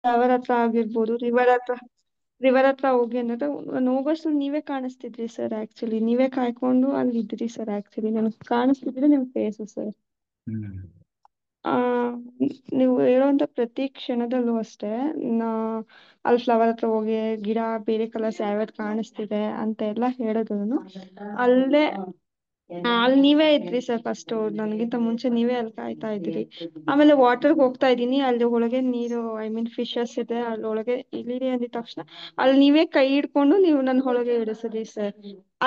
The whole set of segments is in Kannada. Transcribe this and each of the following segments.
ಅವರ ಹತ್ರ ಆಗಿರ್ಬೋದು, ರಿವರ್ ಹತ್ರ ಹೋಗಿ ಅಂದ್ರೆ ನಾನು ಹೋಗೋಷ್ಟು ನೀವೇ ಕಾಣಿಸ್ತಿದ್ರಿ ಸರ್. ಆಕ್ಚುಲಿ ನೀವೇ ಕಾಯ್ಕೊಂಡು ಅಲ್ಲಿ ಇದ್ರಿ ಸರ್. ಆಕ್ಚುಲಿ ನನಗೆ ಕಾಣಿಸ್ತಿದ್ರೆ ನಿಮ್ ಫೇಸ್ ಸರ್. ಹ್ಮ್ ಆ ನೀವು ಹೇಳುವಂತ ಪ್ರತಿ ಕ್ಷಣದಲ್ಲೂ ಅಷ್ಟೇ, ನಾ ಅಲ್ಲಿ ಫ್ಲವರ್ ಹತ್ರ ಹೋಗಿ ಗಿಡ ಬೇರೆ ಕಲರ್ಸ್ ಯಾವ್ಯಾವ್ದು ಕಾಣಿಸ್ತಿದೆ ಅಂತ ಎಲ್ಲ ಹೇಳಿದ್ರು. ಅಲ್ಲೇ ಅಲ್ಲಿ ನೀವೇ ಇದ್ರಿ ಸರ್. ಫಸ್ಟ್ ನನ್ಗಿಂತ ಮುಂಚೆ ನೀವೇ ಅಲ್ಲಿ ಕಾಯ್ತಾ ಇದ್ರಿ. ಆಮೇಲೆ ವಾಟರ್ಗೆ ಹೋಗ್ತಾ ಇದೀನಿ, ಅಲ್ಲಿ ಒಳಗೆ ನೀರು, ಐ ಮೀನ್ ಫಿಶಸ್ ಇದೆ, ಅಲ್ಲಿ ಒಳಗೆ ಇಳಿರಿ ಅಂದಿದ ತಕ್ಷಣ ಅಲ್ಲಿ ನೀವೇ ಕೈ ಹಿಡ್ಕೊಂಡು ನೀವು ನನ್ನ ಒಳಗೆ ಇಳಿಸಿದ್ರಿ ಸರ್.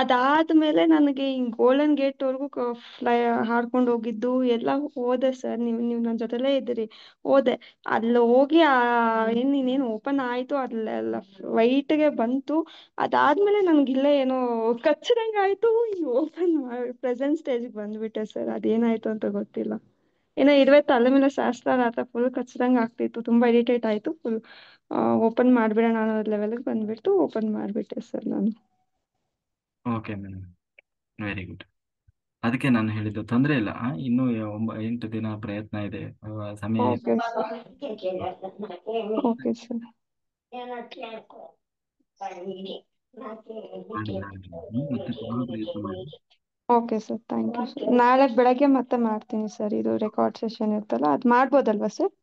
ಅದಾದ್ಮೇಲೆ ನನಗೆ ಹಿಂಗ್ ಗೋಲ್ಡನ್ ಗೇಟ್ ವರ್ಗು ಫ್ಲೈ ಹಾರ್ಕೊಂಡು ಹೋಗಿದ್ದು ಎಲ್ಲ ಹೋದೆ ಸರ್. ನೀವು ನನ್ನ ಜೊತೆಲೇ ಇದ್ರಿ. ಹೋದೆ ಅಲ್ಲಿ ಹೋಗಿ ಇನ್ನೇನು ಓಪನ್ ಆಯ್ತು, ಅಲ್ಲೆಲ್ಲ ವೈಟ್ಗೆ ಬಂತು. ಅದಾದ್ಮೇಲೆ ನನ್ಗಿಲ್ಲೇ ಏನೋ ಕಚ್ಚದಂಗ ಆಯ್ತು. ಓಪನ್ ಪ್ರೆಸೆಂಟ್ ಸ್ಟೇಜ್ಗೆ ಬಂದ್ಬಿಟ್ಟೆ ಸರ್. ಅದೇನಾಯ್ತು ಅಂತ ಗೊತ್ತಿಲ್ಲ. ಏನೋ ಇರುವೆ ತಲೆ ಮೇಲೆ ಶಾಸ್ತ್ರ ಆತ, ಫುಲ್ ಕಚ್ಚದಂಗ ಆಗ್ತಿತ್ತು, ತುಂಬಾ ಇರಿಟೇಟ್ ಆಯ್ತು. ಫುಲ್ ಓಪನ್ ಮಾಡ್ಬಿಡೋಣ ಅನ್ನೋ ಲೆವೆಲ್ಗೆ ಬಂದ್ಬಿಟ್ಟು ಓಪನ್ ಮಾಡ್ಬಿಟ್ಟೆ ಸರ್ ನಾನು. Okay madam, very good. ಅದಕ್ಕೆ ನಾನು ಹೇಳಿದ್ದು ತೊಂದರೆ ಇಲ್ಲ. ಇನ್ನೂ 8 ದಿನ ಪ್ರಯತ್ನ ಇದೆ, ಸಮಯ ಇದೆ. Okay okay sir. ಮಾಡಿ ಮಾಡಿ. ಮತ್ತೆ ಪುನಃ ಪ್ರಯತ್ನ ಮಾಡಿ. Okay sir, thank you sir. ನಾಳೆ ಬೆಳಗ್ಗೆ ಮತ್ತೆ ಮಾಡ್ತೀನಿ ಸರ್. ಇದು ರೆಕಾರ್ಡ್ ಸೆಷನ್ ಇರ್ತಲ್ಲ, ಅದು ಮಾಡ್ಬೋದಲ್ವಾ ಸರ್?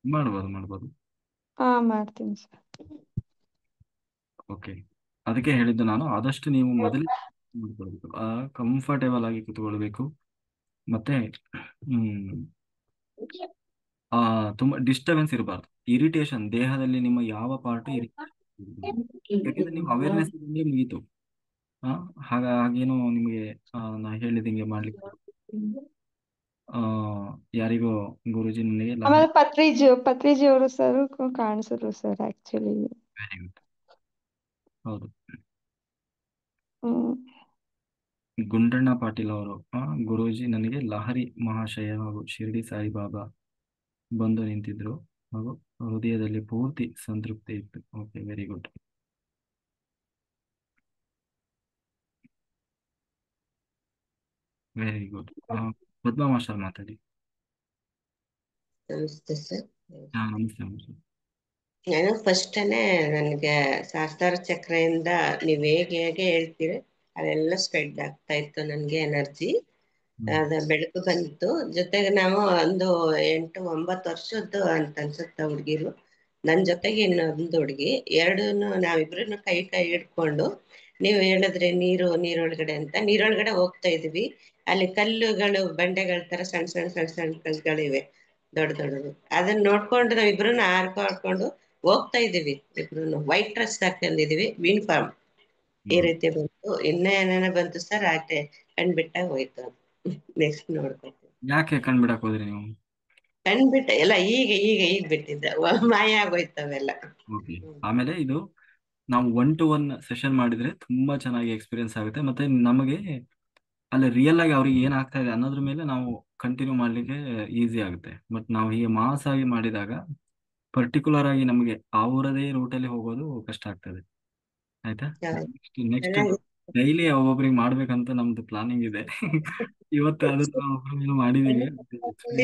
ಮಾಡ್ಬೋದು ಮಾಡ್ಬೋದು. ಹಾ, ಮಾಡ್ತೀನಿ ಸರ್. ಓಕೆ, ಅದಕ್ಕೆ ಹೇಳಿದ್ದು ನಾನು, ಆದಷ್ಟು ನೀವು ಮೊದಲೇ ಮಾಡ್ಕೊಳ್ಬೇಕು, ಕಂಫರ್ಟೇಬಲ್ ಆಗಿ ಕೂತ್ಕೊಳ್ಬೇಕು. ಮತ್ತೆ ಹ್ಮ್ ತುಂಬಾ ಡಿಸ್ಟರ್ಬೆನ್ಸ್ ಇರಬಾರ್ದು, ಇರಿಟೇಷನ್ ದೇಹದಲ್ಲಿ ನಿಮ್ಮ ಯಾವ ಪಾರ್ಟ್ ಇರಿಟೇಷನ್. ಯಾಕೆಂದ್ರೆ ನೀವು ಅವೇರ್ನೆಸ್ ಮುಗೀತು. ಆ, ಹಾಗೇನು ನಿಮಗೆ ನಾ ಹೇಳಿದಂಗೆ ಮಾಡ್ಲಿಕ್ಕೆ ಆ, ಯಾರಿಗೋ ಗುರುಜಿ ನನಗೆ ಆಮೇಲೆ ಪತ್ರಿಜಿ ಅವರು ಸರ್ ಕಾಣಿಸಿದ್ರು ಸರ್ ಆಕ್ಚುಲಿ. Very good. ಹೌದು, ಹ್ಮ್. ಗುಂಡಣ್ಣ ಪಾಟೀಲ್ ಅವರು, ಗುರೂಜಿ ನನಗೆ ಲಹರಿ ಮಹಾಶಯ ಹಾಗೂ ಶಿರ್ಡಿ ಸಾಯಿಬಾಬಾ ಬಂದು ನಿಂತಿದ್ರು ಹಾಗೂ ಹೃದಯದಲ್ಲಿ ಪೂರ್ತಿ ಸಂತೃಪ್ತಿ ಇತ್ತು. Okay, very good, very good. Padma master ಮಾತಾಡಿ. ನಮಸ್ತೆ ಸರ್. ನಮಸ್ತೆ ನಮಸ್ತೆ. ನಾನು ಫಸ್ಟನೇ ನನಗೆ ಸಹಸ್ರಾರ ಚಕ್ರೆಯಿಂದ ನೀವು ಹೇಗೆ ಹೇಗೆ ಹೇಳ್ತೀರಿ ಅದೆಲ್ಲ ಸ್ಪ್ರೆಡ್ ಆಗ್ತಾ ಇತ್ತು ನನಗೆ ಎನರ್ಜಿ. ಅದ ಬೆಳಕು ಬಂತು. ಜೊತೆಗೆ ನಾವು ಒಂದು 8-9 ವರ್ಷದ್ದು ಅಂತ ಅನ್ಸುತ್ತೆ ಹುಡುಗಿರು. ನನ್ನ ಜೊತೆಗೆ ಇನ್ನೊಂದು ಹುಡುಗಿ, ನಾವಿಬ್ರು ಕೈ ಕೈ ಹಿಡ್ಕೊಂಡು ನೀವು ಹೇಳಿದ್ರೆ ನೀರೊಳಗಡೆ ಅಂತ, ನೀರೊಳಗಡೆ ಹೋಗ್ತಾ ಇದೀವಿ. ಅಲ್ಲಿ ಕಲ್ಲುಗಳು, ಬಂಡೆಗಳ ತರ ಸಣ್ಣ ಸಣ್ಣ ಸಣ್ಣ ಸಣ್ಣ ಕಲ್ಲುಗಳಿವೆ, ದೊಡ್ಡ ದೊಡ್ಡದು. ಅದನ್ನ ನೋಡ್ಕೊಂಡು ನಾವಿಬ್ರು ಹಾರ್ಕೊಂಡು ಹೋಗ್ತಾ ಇದೀವಿ. ಇಬ್ರು ವೈಟ್ ಡ್ರೆಸ್ ಹಾಕೊಂಡಿದೀವಿ, ಯೂನಿಫಾರ್ಮ್. ಈ ರೀತಿ ಬಂತು. ಏನೇನ ಬಂತು ಸರ್, ಆಟೆ ಕಣ್ಬಿಟ್ಟಾಗ ಹೋಯ್ತು ಅದು. ನೆಕ್ಸ್ಟ್ ನೋಡ್ಬೇಕು. ಯಾಕೆ ಕಣ್ಬಿಡಕ್ ಹೋದ್ರಿ ನೀವು? ಕಣ್ಬಿಟ್ಟ ಎಲ್ಲ ಈಗ ಬಿಟ್ಟಿದ್ದ, ಮಾಯ ಆಗೋಯ್ತವೆಲ್ಲ. ಓಕೆ, ಆಮೇಲೆ ಇದು ನಾವು 1-to-1 ಸೆಷನ್ ಮಾಡಿದ್ರೆ ತುಂಬಾ ಚೆನ್ನಾಗಿ ಎಕ್ಸ್ಪೀರಿಯನ್ಸ್ ಆಗುತ್ತೆ. ಮತ್ತೆ ನಮಗೆ ಅಲ್ಲಿ ರಿಯಲ್ ಆಗಿ ಅವ್ರಿಗೆ ಏನ್ ಆಗ್ತಾ ಇದೆ ಅನ್ನೋದ್ರ ಮೇಲೆ ನಾವು ಕಂಟಿನ್ಯೂ ಮಾಡ್ಲಿಕ್ಕೆ ಈಸಿ ಆಗುತ್ತೆ. ಬಟ್ ನಾವು ಹೀಗೆ ಮಾಸ್ ಆಗಿ ಮಾಡಿದಾಗ ಪರ್ಟಿಕ್ಯುಲರ್ ಆಗಿ ನಮಗೆ ಅವರದೇ ರೂಟಲ್ಲಿ ಹೋಗೋದು ಕಷ್ಟ ಆಗ್ತದೆ. ಆಯ್ತಾ? ನೆಕ್ಸ್ಟ್ ಚೆನ್ನಾಗಿ ಡೈಲಿ ಒಬ್ಬೊಬ್ರಿಗೆ ಮಾಡ್ಬೇಕಂತ ನಮ್ದು ಪ್ಲಾನಿಂಗ್ ಇದೆ. ಇವತ್ತು ಅದನ್ನ ಒಬ್ಬರಿಗೆ ಮಾಡಿದೀವಿ.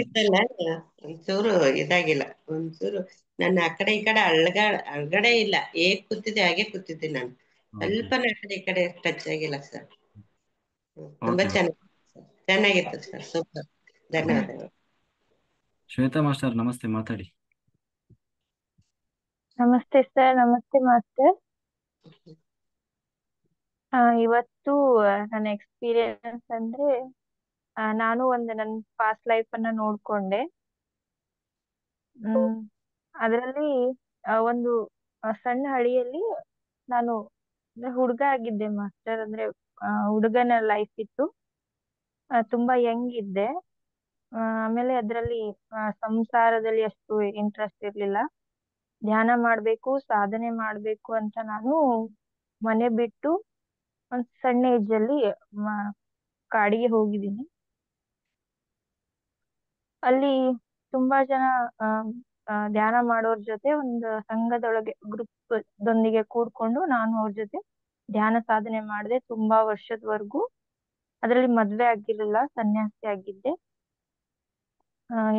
ಇದ್ದಲ್ಲ, ಒಂಚೂರು ಇದಾಗಿಲ್ಲ. ಒಂಚೂರು ನನ್ನ ಆ ಕಡೆ ಈ ಕಡೆ ಅಳ್ಗಡೆ ಇಲ್ಲ. ಹೇಗ್ ಕೂತಿದ್ದೆ ಹಾಗೆ ಕೂತಿದ್ದೆ ನಾನು. ಸ್ವಲ್ಪ ಆ ಕಡೆ ಈ ಕಡೆ ಟಚ್ ಆಗಿಲ್ಲ ಸರ್. ತುಂಬಾ ಓಕೆ, ಚೆನ್ನಾಗಿತ್ತು ಸರ್. ಸೂಪರ್, ಧನ್ಯವಾದಗಳು. ಶ್ವೇತಾ ಮಾಸ್ಟರ್ ನಮಸ್ತೆ, ಮಾತಾಡಿ. ನಮಸ್ತೆ ಸರ್. ನಮಸ್ತೆ ಮಾಸ್ಟರ್. ಇವತ್ತು ನನ್ನ ಎಕ್ಸ್ಪೀರಿಯನ್ಸ್ ಅಂದ್ರೆ, ನಾನು ನನ್ನ ಪಾಸ್ಟ್ ಲೈಫ್ ಅನ್ನ ನೋಡ್ಕೊಂಡೆ. ಅದರಲ್ಲಿ ಒಂದು ಸಣ್ಣ ಹಳ್ಳಿಯಲ್ಲಿ ನಾನು ಹುಡುಗ ಆಗಿದ್ದೆ ಮಾಸ್ಟರ್. ಅಂದ್ರೆ ಹುಡುಗನ ಲೈಫ್ ಇತ್ತು. ತುಂಬಾ ಯಂಗ್ ಇದ್ದೆ. ಆಮೇಲೆ ಅದರಲ್ಲಿ ಸಂಸಾರದಲ್ಲಿ ಅಷ್ಟು ಇಂಟ್ರೆಸ್ಟ್ ಇರ್ಲಿಲ್ಲ. ಧ್ಯಾನ ಮಾಡ್ಬೇಕು, ಸಾಧನೆ ಮಾಡ್ಬೇಕು ಅಂತ ನಾನು ಮನೆ ಬಿಟ್ಟು ಒಂದ್ ಸಣ್ಣ ಏಜ್ ಅಲ್ಲಿ ಕಾಡಿಗೆ ಹೋಗಿದ್ದೀನಿ. ಅಲ್ಲಿ ತುಂಬಾ ಜನ ಧ್ಯಾನ ಮಾಡೋರ್ ಜೊತೆ ಒಂದು ಸಂಘದೊಳಗೆ ಗ್ರೂಪ್ ದೊಂದಿಗೆ ಕೂಡ್ಕೊಂಡು ನಾನು ಅವ್ರ ಜೊತೆ ಧ್ಯಾನ ಸಾಧನೆ ಮಾಡಿದೆ ತುಂಬಾ ವರ್ಷದವರೆಗೂ. ಅದರಲ್ಲಿ ಮದ್ವೆ ಆಗಿರ್ಲಿಲ್ಲ, ಸನ್ಯಾಸಿ ಆಗಿದ್ದೆ.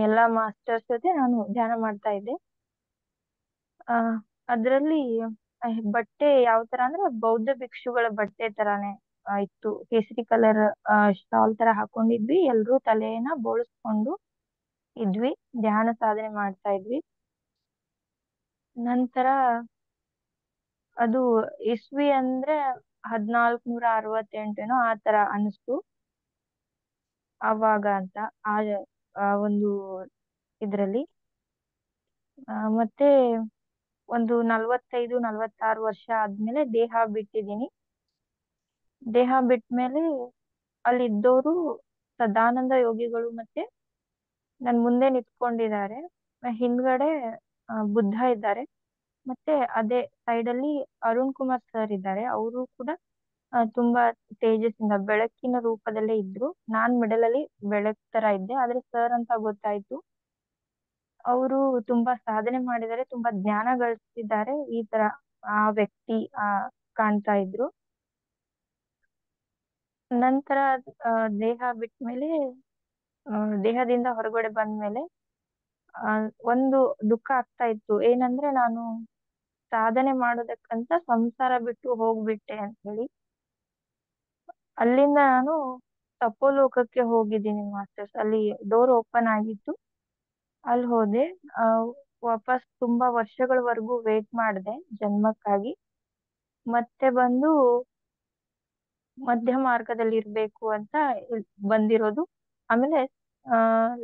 ಎಲ್ಲಾ ಮಾಸ್ಟರ್ಸ್ ಜೊತೆ ನಾನು ಧ್ಯಾನ ಮಾಡ್ತಾ ಇದ್ದೆ. ಆ ಅದ್ರಲ್ಲಿ ಬಟ್ಟೆ ಯಾವ ತರ ಅಂದ್ರೆ ಬೌದ್ಧ ಭಿಕ್ಷುಗಳ ಬಟ್ಟೆ ತರಾನೇ ಇತ್ತು. ಕೇಸರಿ ಕಲರ್ ಶಾಲ್ ತರ ಹಾಕೊಂಡಿದ್ವಿ, ಎಲ್ರೂ ತಲೆಯನ್ನ ಬೋಳಿಸ್ಕೊಂಡು ಇದ್ವಿ, ಧ್ಯಾನ ಸಾಧನೆ ಮಾಡ್ತಾ ಇದ್ವಿ. ನಂತರ ಅದು ಇಸ್ವಿ ಅಂದ್ರೆ 1468 ಆ ತರ ಅನಿಸ್ತು ಅವಾಗ ಅಂತ. ಆ ಒಂದು ಇದ್ರಲ್ಲಿ ಮತ್ತೆ ಒಂದು 45-46 ವರ್ಷ ಆದ್ಮೇಲೆ ದೇಹ ಬಿಟ್ಟಿದ್ದೀನಿ. ದೇಹ ಬಿಟ್ಮೇಲೆ ಅಲ್ಲಿದ್ದವರು ಸದಾನಂದ ಯೋಗಿಗಳು ಮತ್ತೆ ನನ್ ಮುಂದೆ ನಿಂತ್ಕೊಂಡಿದ್ದಾರೆ, ಹಿಂದ್ಗಡೆ ಬುದ್ಧ ಇದ್ದಾರೆ, ಮತ್ತೆ ಅದೇ ಸೈಡ್ ಅಲ್ಲಿ ಅರುಣ್ ಕುಮಾರ್ ಸರ್ ಇದ್ದಾರೆ. ಅವರು ಕೂಡ ತುಂಬಾ ತೇಜಸ್ಸಿಂದ ಬೆಳಕಿನ ರೂಪದಲ್ಲೇ ಇದ್ರು. ನಾನ್ ಮಿಡಲ್ ಅಲ್ಲಿ ಬೆಳಕ್ ತರ ಇದ್ದೆ, ಆದ್ರೆ ಸರ್ ಅಂತ ಗೊತ್ತಾಯ್ತು. ಅವರು ತುಂಬಾ ಸಾಧನೆ ಮಾಡಿದ್ದಾರೆ, ತುಂಬಾ ಜ್ಞಾನ ಗಳಿಸಿದ್ದಾರೆ, ಈ ತರ ಆ ವ್ಯಕ್ತಿ ಕಾಣ್ತಾ ಇದ್ರು. ನಂತರ ದೇಹ ಬಿಟ್ಮೇಲೆ ದೇಹದಿಂದ ಹೊರಗಡೆ ಬಂದ್ಮೇಲೆ ಒಂದು ದುಃಖ ಆಗ್ತಾ ಇತ್ತು. ಏನಂದ್ರೆ ನಾನು ಸಾಧನೆ ಮಾಡೋದಕ್ಕಂತ ಸಂಸಾರ ಬಿಟ್ಟು ಹೋಗ್ಬಿಟ್ಟೆ ಅಂತ ಹೇಳಿ. ಅಲ್ಲಿಂದ ನಾನು ತಪೋಲೋಕಕ್ಕೆ ಹೋಗಿದ್ದೀನಿ ಮಾಸ್ಟರ್ಸ್. ಅಲ್ಲಿ ಡೋರ್ ಓಪನ್ ಆಗಿತ್ತು, ಅಲ್ಲಿ ಹೋದೆ. ವಾಪಸ್ ತುಂಬಾ ವರ್ಷಗಳವರೆಗೂ ವೇಟ್ ಮಾಡಿದೆ ಜನ್ಮಕ್ಕಾಗಿ. ಮತ್ತೆ ಬಂದು ಮಧ್ಯ ಮಾರ್ಗದಲ್ಲಿ ಇರ್ಬೇಕು ಅಂತ ಬಂದಿರೋದು. ಆಮೇಲೆ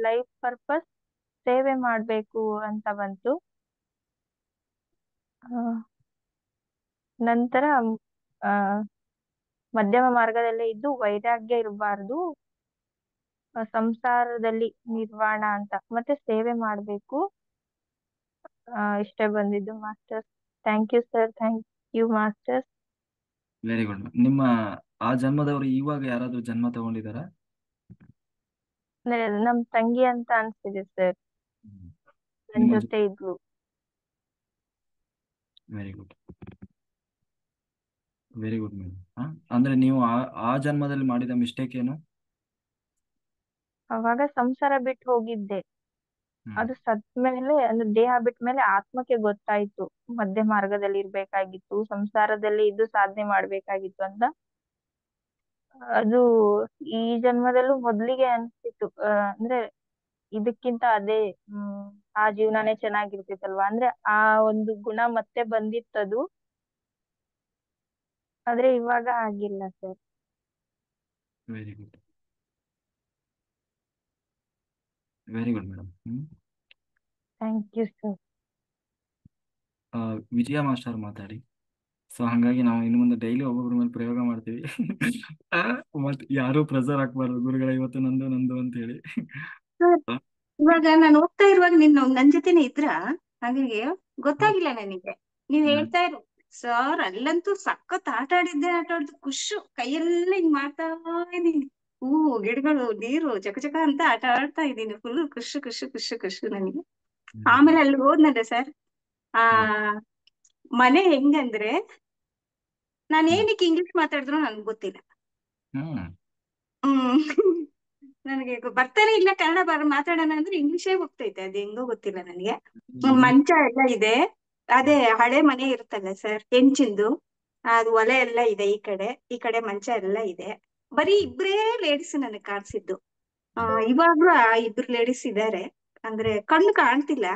ಲೈಫ್ ಪರ್ಪಸ್ ಸೇವೆ ಮಾಡ್ಬೇಕು ಅಂತ ಬಂತು. ನಂತರ ಮಧ್ಯಮ ಮಾರ್ಗದಲ್ಲೇ ಇದ್ದು ವೈರಾಗ್ಯ ಇರಬಾರ್ದು, ಸಂಸಾರದಲ್ಲಿ ನಿರ್ವಾಣ ಅಂತ, ಮತ್ತೆ ಸೇವೆ ಮಾಡ್ಬೇಕು, ಇಷ್ಟೇ ಬಂದಿದ್ದು masters. Thank you sir, thank you masters. Very good. ನಿಮ್ಮ ಆ ಜನ್ಮದವರು ಇವಾಗ ಯಾರಾದ್ರೂ ಜನ್ಮ ತಗೊಂಡಿದಾರಾ? ನಮ್ ತಂಗಿ ಅಂತ ಅನ್ಸ್ತಿದೆ ಸರ್, ನನ್ ನಿಮ್ಮ ಜೊತೆ ಇದ್ಲು. Very good, very good madam. ಅಂದ್ರೆ ನೀವು ಆ ಜನ್ಮದಲ್ಲಿ ಮಾಡಿದ ಮಿಸ್ಟೇಕ್ ಏನು? ಅವಾಗ ಸಂಸಾರ ಬಿಟ್ಟು ಹೋಗಿದ್ದೆ. ಅದು ಸತ್ಮೇಲೆ ಅಂದ್ರೆ ದೇಹ ಬಿಟ್ಮೇಲೆ ಆತ್ಮಕ್ಕೆ ಗೊತ್ತಾಯ್ತು ಮಧ್ಯ ಮಾರ್ಗದಲ್ಲಿ ಇರ್ಬೇಕಾಗಿತ್ತು, ಸಂಸಾರದಲ್ಲಿ ಇದ್ದು ಸಾಧನೆ ಮಾಡ್ಬೇಕಾಗಿತ್ತು ಅಂತ. ಅದು ಈ ಜನ್ಮದಲ್ಲೂ ಮೊದ್ಲಿಗೆ ಅನ್ಸ್ತಿತ್ತು. ಅಂದ್ರೆ ಇದಕ್ಕಿಂತ ಅದೇ ಆ ಜೀವನನೇ ಚೆನ್ನಾಗಿರ್ತಿತ್ತಲ್ವಾ, ಅಂದ್ರೆ ಆ ಒಂದು ಗುಣ ಮತ್ತೆ ಬಂದಿತ್ತದು. ಆದ್ರೆ ಇವಾಗ ಆಗಿಲ್ಲ sir. Very good, very good madam. Thank you sir. Vijaya master ಮಾತಾಡಿ. ಸೊ ಹಂಗಾಗಿ ನಾವು ಇನ್ನು ಮುಂದೆ ಡೈಲಿ ಒಬ್ಬೊಬ್ಬರ ಮೇಲೆ ಪ್ರಯೋಗ ಮಾಡ್ತೀವಿ. ಮತ್ತೆ ಯಾರು ಪ್ರೆಸರ್ ಹಾಕ್ಬಾರ್ದು, ಗುರುಗಳ ಇವತ್ತು ನಂದು ನಂದು ಅಂತ ಹೇಳಿ. ಇವಾಗ ನಾನು ಹೋಗ್ತಾ ಇರುವಾಗ ನನ್ ಜೊತೆನೆ ಇದ್ರ? ಹಾಗಾಗಿ ಗೊತ್ತಾಗಿಲ್ಲ ನನಗೆ. ನೀವ್ ಹೇಳ್ತಾ ಇರೋ ಸರ್ ಅಲ್ಲಂತೂ ಸಖತ್ ಆಟ ಆಡಿದ್ದು ಖುಷು. ಕೈಯೆಲ್ಲ ಹಿಂಗ್ ಮಾಡ್ತಾ ಇದೀನಿ, ಹೂವು ಗಿಡಗಳು ನೀರು ಚಕ ಅಂತ ಆಟ ಆಡ್ತಾ ಇದ್ದೀನಿ. ಫುಲ್ ಖುಷು ಖುಷು ಖುಷು ಖುಷು ನನಗೆ. ಆಮೇಲೆ ಅಲ್ಲಿ ಹೋದ್ನಲ್ಲ ಸರ್, ಆ ಮನೆ ಹೆಂಗಂದ್ರೆ ನಾನ್ ಏನಕ್ಕೆ ಇಂಗ್ಲಿಷ್ ಮಾತಾಡಿದ್ರು ನನ್ಗೆ ಗೊತ್ತಿಲ್ಲ. ಹ್ಮ್ ನನಗೆ ಬರ್ತಾನೆ ಇಲ್ಲ ಕನ್ನಡ ಮಾತಾಡೋಣ ಅಂದ್ರೆ ಇಂಗ್ಲಿಷೇ ಹೋಗ್ತೈತೆ, ಅದು ಹೆಂಗೋ ಗೊತ್ತಿಲ್ಲ ನನಗೆ. ಮಂಚ ಎಲ್ಲ ಇದೆ, ಅದೇ ಹಳೆ ಮನೆ ಇರುತ್ತಲ್ಲ ಸರ್ ಹೆಂಚಿಂದು, ಅದು ಒಲೆ ಎಲ್ಲ ಇದೆ. ಈ ಕಡೆ ಮಂಚ ಎಲ್ಲ ಇದೆ. ಬರೀ ಇಬ್ರೇ ಲೇಡೀಸ್ ನನಗೆ ಕಾಣಿಸಿದ್ದು. ಇವಾಗ್ಲೂ ಆ ಇಬ್ರು ಲೇಡೀಸ್ ಇದಾರೆ, ಅಂದ್ರೆ ಕಣ್ಣು ಕಾಣ್ತಿಲ್ಲ,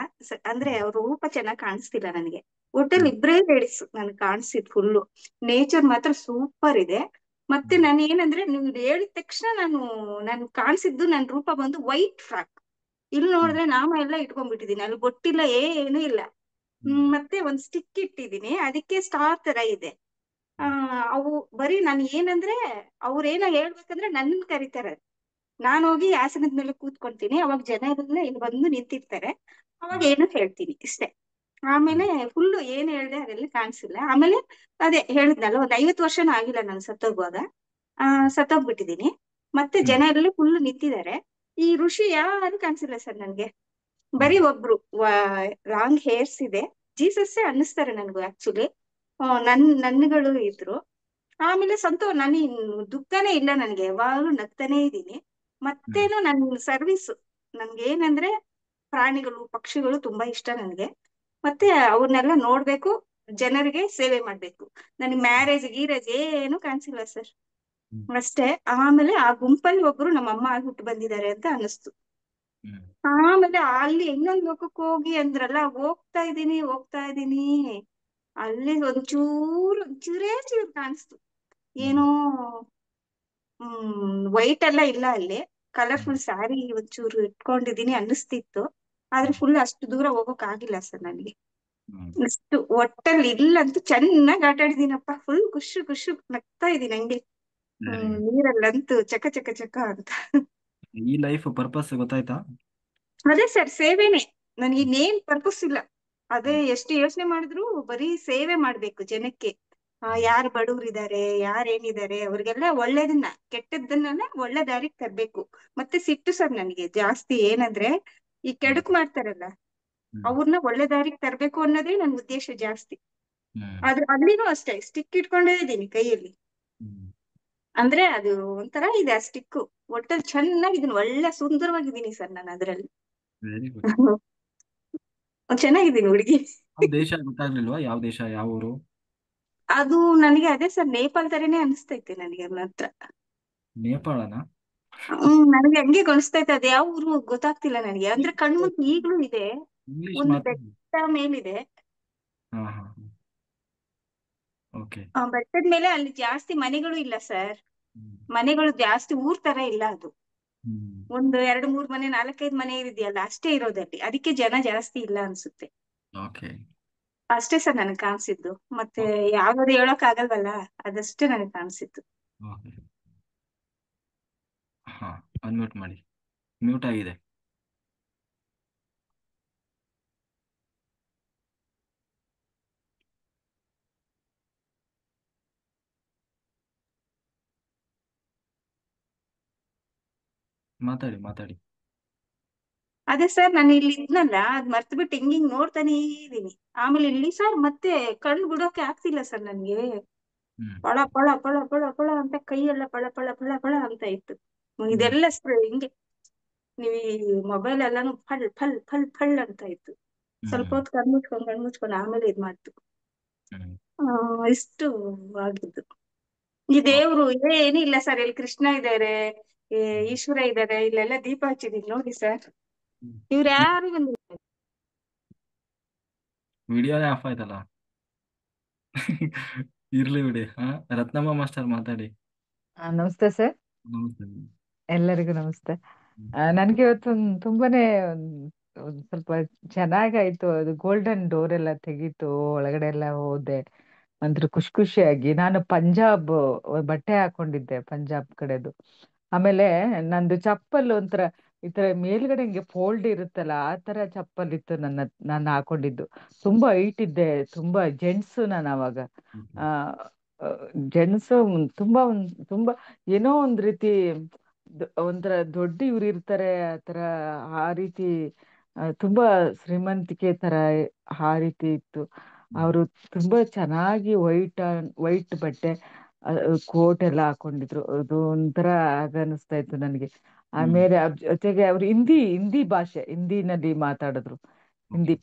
ಅಂದ್ರೆ ಅವ್ರ ರೂಪ ಚೆನ್ನಾಗ್ ಕಾಣಿಸ್ತಿಲ್ಲ ನನಗೆ. ಒಟ್ಟಲ್ಲಿ ಇಬ್ರೇ ಲೇಡೀಸ್ ನನ್ಗೆ ಕಾಣಿಸಿದ್. ಫುಲ್ಲು ನೇಚರ್ ಮಾತ್ರ ಸೂಪರ್ ಇದೆ. ಮತ್ತೆ ನಾನು ಏನಂದ್ರೆ ನೀವು ಹೇಳಿದ ತಕ್ಷಣ ನನ್ ಕಾಣಿಸಿದ್ದು ನನ್ ರೂಪ ಬಂದು ವೈಟ್ ಫ್ರಾಕ್. ಇಲ್ಲಿ ನೋಡಿದ್ರೆ ನಾಮ ಎಲ್ಲ ಇಟ್ಕೊಂಡ್ಬಿಟ್ಟಿದೀನಿ, ಅಲ್ಲಿ ಗೊತ್ತಿಲ್ಲ, ಏನು ಇಲ್ಲ. ಮತ್ತೆ ಒಂದ್ ಸ್ಟಿಕ್ ಇಟ್ಟಿದೀನಿ, ಅದಕ್ಕೆ ಸ್ಟಾರ್ ತರ ಇದೆ. ಅವು ಬರೀ ನಾನು ಏನಂದ್ರೆ ಅವ್ರೇನೋ ಹೇಳ್ಬೇಕಂದ್ರೆ ನನ್ನನ್ ಕರೀತಾರೆ. ನಾನ್ ಹೋಗಿ ಆಸನದ ಮೇಲೆ ಕೂತ್ಕೊಂತೀನಿ, ಅವಾಗ ಜನ ಎಲ್ಲ ಇಲ್ಲಿ ಬಂದು ನಿಂತಿರ್ತಾರೆ, ಅವಾಗ ಏನು ಹೇಳ್ತೀನಿ ಇಷ್ಟೇ. ಆಮೇಲೆ ಫುಲ್ಲು ಏನ್ ಹೇಳ್ದೆ ಅದೆಲ್ಲ ಕಾಣಿಸಿಲ್ಲ. ಆಮೇಲೆ ಅದೇ ಹೇಳಿದ್ನಲ್ಲ, ಒಂದ್ 50 ವರ್ಷನೂ ಆಗಿಲ್ಲ ನಾನು ಸತ್ತೋಗುವಾಗ. ಸತ್ತೋಗ್ಬಿಟ್ಟಿದೀನಿ. ಮತ್ತೆ ಜನ ಎಲ್ಲ ಫುಲ್ ನಿಂತಿದ್ದಾರೆ. ಈ ಋಷಿ ಯಾರು ಕಾಣಿಸಿಲ್ಲ ಸರ್ ನನ್ಗೆ. ಬರೀ ಒಬ್ರು ಲಾಂಗ್ ಹೇರ್ಸ್ ಇದೆ, ಜೀಸಸ್ಸೇ ಅನ್ನಿಸ್ತಾರೆ ನನ್ಗೂ ಆಕ್ಚುಲಿ. ನನ್ಗಳು ಇದ್ರು. ಆಮೇಲೆ ನನ್ ದುಃಖನೇ ಇಲ್ಲ ನನ್ಗೆ, ಯಾವಾಗ್ಲೂ ನಗ್ತಾನೇ ಇದ್ದೀನಿ. ಮತ್ತೇನು ನನ್ ಸರ್ವಿಸ್, ನನ್ಗೆ ಏನಂದ್ರೆ ಪ್ರಾಣಿಗಳು ಪಕ್ಷಿಗಳು ತುಂಬಾ ಇಷ್ಟ ನನ್ಗೆ. ಮತ್ತೆ ಅವ್ರನ್ನೆಲ್ಲ ನೋಡ್ಬೇಕು, ಜನರಿಗೆ ಸೇವೆ ಮಾಡ್ಬೇಕು. ನನಗೆ ಮ್ಯಾರೇಜ್ ಗೀರೇಜ್ ಏನು ಕಾಣಿಸಿಲ್ಲ ಸರ್, ಹ್ಮ್. ಅಷ್ಟೇ. ಆಮೇಲೆ ಆ ಗುಂಪಲ್ಲಿ ಒಬ್ರು ನಮ್ಮ ಅಮ್ಮ ಆಗಿ ಹುಟ್ಟು ಬಂದಿದ್ದಾರೆ ಅಂತ ಅನಿಸ್ತು. ಹ್ಮ್. ಆಮೇಲೆ ಅಲ್ಲಿ ಇನ್ನೊಂದ್ ಲೋಕಕ್ಕೆ ಹೋಗಿ ಅಂದ್ರಲ್ಲ, ಹೋಗ್ತಾ ಇದೀನಿ, ಅಲ್ಲಿ ಒಂಚೂರೇ ಚೂರು ಕಾಣಿಸ್ತು. ಏನೋ ವೈಟ್ ಎಲ್ಲ ಇಲ್ಲ ಅಲ್ಲಿ, ಕಲರ್ಫುಲ್ ಸ್ಯಾರಿ ಒಂಚೂರು ಇಟ್ಕೊಂಡಿದೀನಿ ಅನ್ನಿಸ್ತಿತ್ತು. ಆದ್ರೆ ಫುಲ್ ಅಷ್ಟು ದೂರ ಹೋಗೋಕ್ ಆಗಿಲ್ಲ ಸರ್ ನನಗೆ. ಹ್ಮ್. ಅಷ್ಟು ಒಟ್ಟಲ್ಲಿ ಇಲ್ಲಂತೂ ಚೆನ್ನಾಗಿ ಆಟ ಆಡಿದೀನಪ್ಪ, ಫುಲ್ ಖುಷಿ ನಗ್ತಾ ಇದೀನಿ ಹಂಗೆ. Very good. ನೀರಲ್ಲಂತೂ ಚಕ ಚಕ ಚಕ ಅಂತ. ಈ ಲೈಫ್ ಪರ್ಪಸ್ ಗೊತ್ತಾಯ್ತಾ? ಅದೇ ಸರ್, ಸೇವೆನೆ. ನನ್ಗೆ ಇನ್ನೇನ್ ಪರ್ಪಸ್ ಇಲ್ಲ. ಅದೇ ಎಷ್ಟು ಯೋಚನೆ ಮಾಡಿದ್ರು ಬರೀ ಸೇವೆ ಮಾಡ್ಬೇಕು ಜನಕ್ಕೆ. ಯಾರು ಬಡವರಿದ್ದಾರೆ, ಯಾರೇನಿದ್ದಾರೆ ಅವ್ರಿಗೆಲ್ಲ ಒಳ್ಳೇದನ್ನ, ಕೆಟ್ಟದ್ದನ್ನೆಲ್ಲ ಒಳ್ಳೆ ದಾರಿಗೆ ತರ್ಬೇಕು. ಮತ್ತೆ ಸಿಟ್ಟು ಸರ್ ನನಗೆ ಜಾಸ್ತಿ ಏನಂದ್ರೆ, ಈ ಕೆಡುಕು ಮಾಡ್ತಾರಲ್ಲ ಅವ್ರನ್ನ ಒಳ್ಳೆ ದಾರಿಗೆ ತರ್ಬೇಕು ಅನ್ನೋದೇ ನನ್ ಉದ್ದೇಶ ಜಾಸ್ತಿ. ಆದ್ರೆ ಅಲ್ಲಿನೂ ಅಷ್ಟೇ ಸ್ಟಿಕ್ ಇಟ್ಕೊಂಡೇ ಇದ್ದೀನಿ ಕೈಯಲ್ಲಿ. ಅಂದ್ರೆ ಅದು ಒಂಥರ ಇದೆ ಆ ಸ್ಟಿಕ್, ಒಟ್ಟಲ್ಲಿ ಚೆನ್ನಾಗಿದ್ದೀನಿ, ಒಳ್ಳೆ ಸುಂದರವಾಗಿದ್ದೀನಿ ಸರ್ ನಾನು ಅದ್ರಲ್ಲಿ. Very good. ಚೆನ್ನಾಗಿದ್ದೀನಿ ಹುಡುಗಿ. ಯಾವ ದೇಶ ಗೊತ್ತಾಗ್ಲಿಲ್ವಾ? ಯಾವ ದೇಶ, ಯಾವ ಊರು? ಅದು ನನಗೆ ಅದೇ ಸರ್, ನೇಪಾಳ ತರನೇ ಅನಿಸ್ತೈತೆ ನನಗೆ ಮಾತ್ರ. ನೇಪಾಳನ? ನನಗೆ ಹಂಗೆ ಅನಿಸ್ತೈತೆ. ಅದ್ ಯಾವ ಊರು ಗೊತ್ತಾಗ್ತಿಲ್ಲ ನನಗೆ, ಅಂದ್ರೆ ಕಣ್ಮುಂದೆ ಈಗ್ಲೂ ಇದೆ. ಇಂಗ್ಲಿಷ್ ಒಂದು ಮಾತಾಡಿ. ಬೆಟ್ಟ ಮೇಲಿದೆ, ಹಾ ಹಾ. ಓಕೆ. ಆ ಬೆಟ್ಟದ ಮೇಲೆ ಅಲ್ಲಿ ಜಾಸ್ತಿ ಮನೆಗಳು ಇಲ್ಲ ಸರ್. ಮನೆಗಳು ಜಾಸ್ತಿ ಊರ್ ತರ ಇಲ್ಲ ಅದು. ಒಂದು 2-3 ಮನೆ, 4-5 ಮನೆ ಇದೆಯಲ್ಲ ಅಷ್ಟೇ ಇರೋದಲ್ಲಿ, ಅದಕ್ಕೆ ಜನ ಜಾಸ್ತಿ ಇಲ್ಲ ಅನ್ಸುತ್ತೆ. ಓಕೆ. ಅಷ್ಟೇ ಸರ್ ನನಗೆ ಕಾಣಿಸಿದ್ದು. ಮತ್ತೆ ಯಾವ್ದು ಹೇಳೋಕ್ ಆಗಲ್ವಲ್ಲ, ಅದಷ್ಟೇ ನನಗೆ ಕಾಣಿಸಿತ್ತು. ಓಕೆ. ಹಾ, ಅನ್ಮ್ಯೂಟ್ ಮಾಡಿ. ಮ್ಯೂಟ್ ಆಗಿದೆ. ಮಾತಾಡಿ ಮಾತಾಡಿ. ಅದೇ ಸರ್, ನಾನು ಇಲ್ಲಿ ಇದ್ನಲ್ಲ, ಅದ್ ಮರ್ತು ಬಿಟ್ಟು ಹಿಂಗಿಂಗ್ ನೋಡ್ತಾನೇ ಇದೀನಿ. ಆಮೇಲೆ ಇಲ್ಲಿ ಸರ್ ಮತ್ತೆ ಕಣ್ಣು ಬಿಡೋಕೆ ಆಗ್ತಿಲ್ಲ ಸರ್ ನನ್ಗೆ. ಪಳ ಪಳ ಪಳ ಪಳ ಪಳ ಅಂತ ಕೈಯೆಲ್ಲ ಪಳ ಪಳ ಪಳ ಪಳ ಅಂತ ಇತ್ತು. ಇದೆಲ್ಲ ಹಿಂಗೆ ನೀವು ಈ ಮೊಬೈಲ್ ಎಲ್ಲಾನು ಫಳ್ ಫಳ್ ಫಳ್ ಫಳ್ ಅಂತ ಇತ್ತು. ಸ್ವಲ್ಪ ಹೊತ್ತು ಕಣ್ಮುಚ್ಕೊಂಡು ಆಮೇಲೆ ಇದ್ ಮಾಡ್ತು. ಇಷ್ಟು ಆಗಿದ್ದು. ಈ ದೇವ್ರು ಏನಿಲ್ಲ ಸರ್, ಇಲ್ಲಿ ಕೃಷ್ಣ ಇದಾರೆ, ಈಶ್ವರ ಇದಾರೆ, ಇಲ್ಲೆಲ್ಲ ದೀಪ ಹಚ್ಚಿದೀನಿ ನೋಡಿ ಸರ್. ಇವ್ರು ಯಾರು ಬಂದಿಲ್ಲ. ವಿಡಿಯೋನೇ ಆಫ್ ಆಯ್ತಲ್ಲ. ಇರ್ಲಿ ಬಿಡಿ. ರತ್ನಮ್ಮ ಮಾಸ್ಟರ್ ಮಾತಾಡಿ. ನಮಸ್ತೆ ಸರ್, ನಮಸ್ತೆ. ಎಲ್ಲರಿಗೂ ನಮಸ್ತೆ. ನನ್ಗೆ ಇವತ್ತು ತುಂಬಾನೇ ಒಂದ್ ಸ್ವಲ್ಪ ಚೆನ್ನಾಗಾಯ್ತು. ಅದು ಗೋಲ್ಡನ್ ಡೋರ್ ಎಲ್ಲ ತೆಗೀತು, ಒಳಗಡೆ ಎಲ್ಲ ಹೋದೆ, ಒಂಥರ ಖುಷಿಯಾಗಿ. ನಾನು ಪಂಜಾಬ್ ಬಟ್ಟೆ ಹಾಕೊಂಡಿದ್ದೆ, ಪಂಜಾಬ್ ಕಡೆದು. ಆಮೇಲೆ ನಂದು ಚಪ್ಪಲ್ ಒಂಥರ ಈ ತರ ಮೇಲ್ಗಡೆ ಹಿಂಗೆ ಫೋಲ್ಡ್ ಇರುತ್ತಲ್ಲ, ಆ ತರ ಚಪ್ಪಲ್ ಇತ್ತು ನಾನು ಹಾಕೊಂಡಿದ್ದು. ತುಂಬಾ ಹೈಟ್ ಇದ್ದೆ, ತುಂಬಾ ಜೆಂಟ್ಸ್ ನಾನು ಅವಾಗ. ಆ ಜೆಂಟ್ಸ್ ತುಂಬಾ ಏನೋ ಒಂದ್ ರೀತಿ ಒಂಥರ ದೊಡ್ಡ ಇವ್ರು ಇರ್ತಾರೆ ಆತರ, ಆ ರೀತಿ ತುಂಬಾ ಶ್ರೀಮಂತಿಕೆ ತರ ಆ ರೀತಿ ಇತ್ತು. ಅವರು ತುಂಬಾ ಚೆನ್ನಾಗಿ ವೈಟ್ ಬಟ್ಟೆ, ಕೋಟ್ ಎಲ್ಲ ಹಾಕೊಂಡಿದ್ರು. ಅದು ಒಂಥರ ಆಗನಿಸ್ತಾ ಇತ್ತು ನನಗೆ. ಆಮೇಲೆ ಜೊತೆಗೆ ಅವ್ರು ಹಿಂದಿ ಭಾಷೆ, ಹಿಂದಿನಲ್ಲಿ ಮಾತಾಡಿದ್ರು.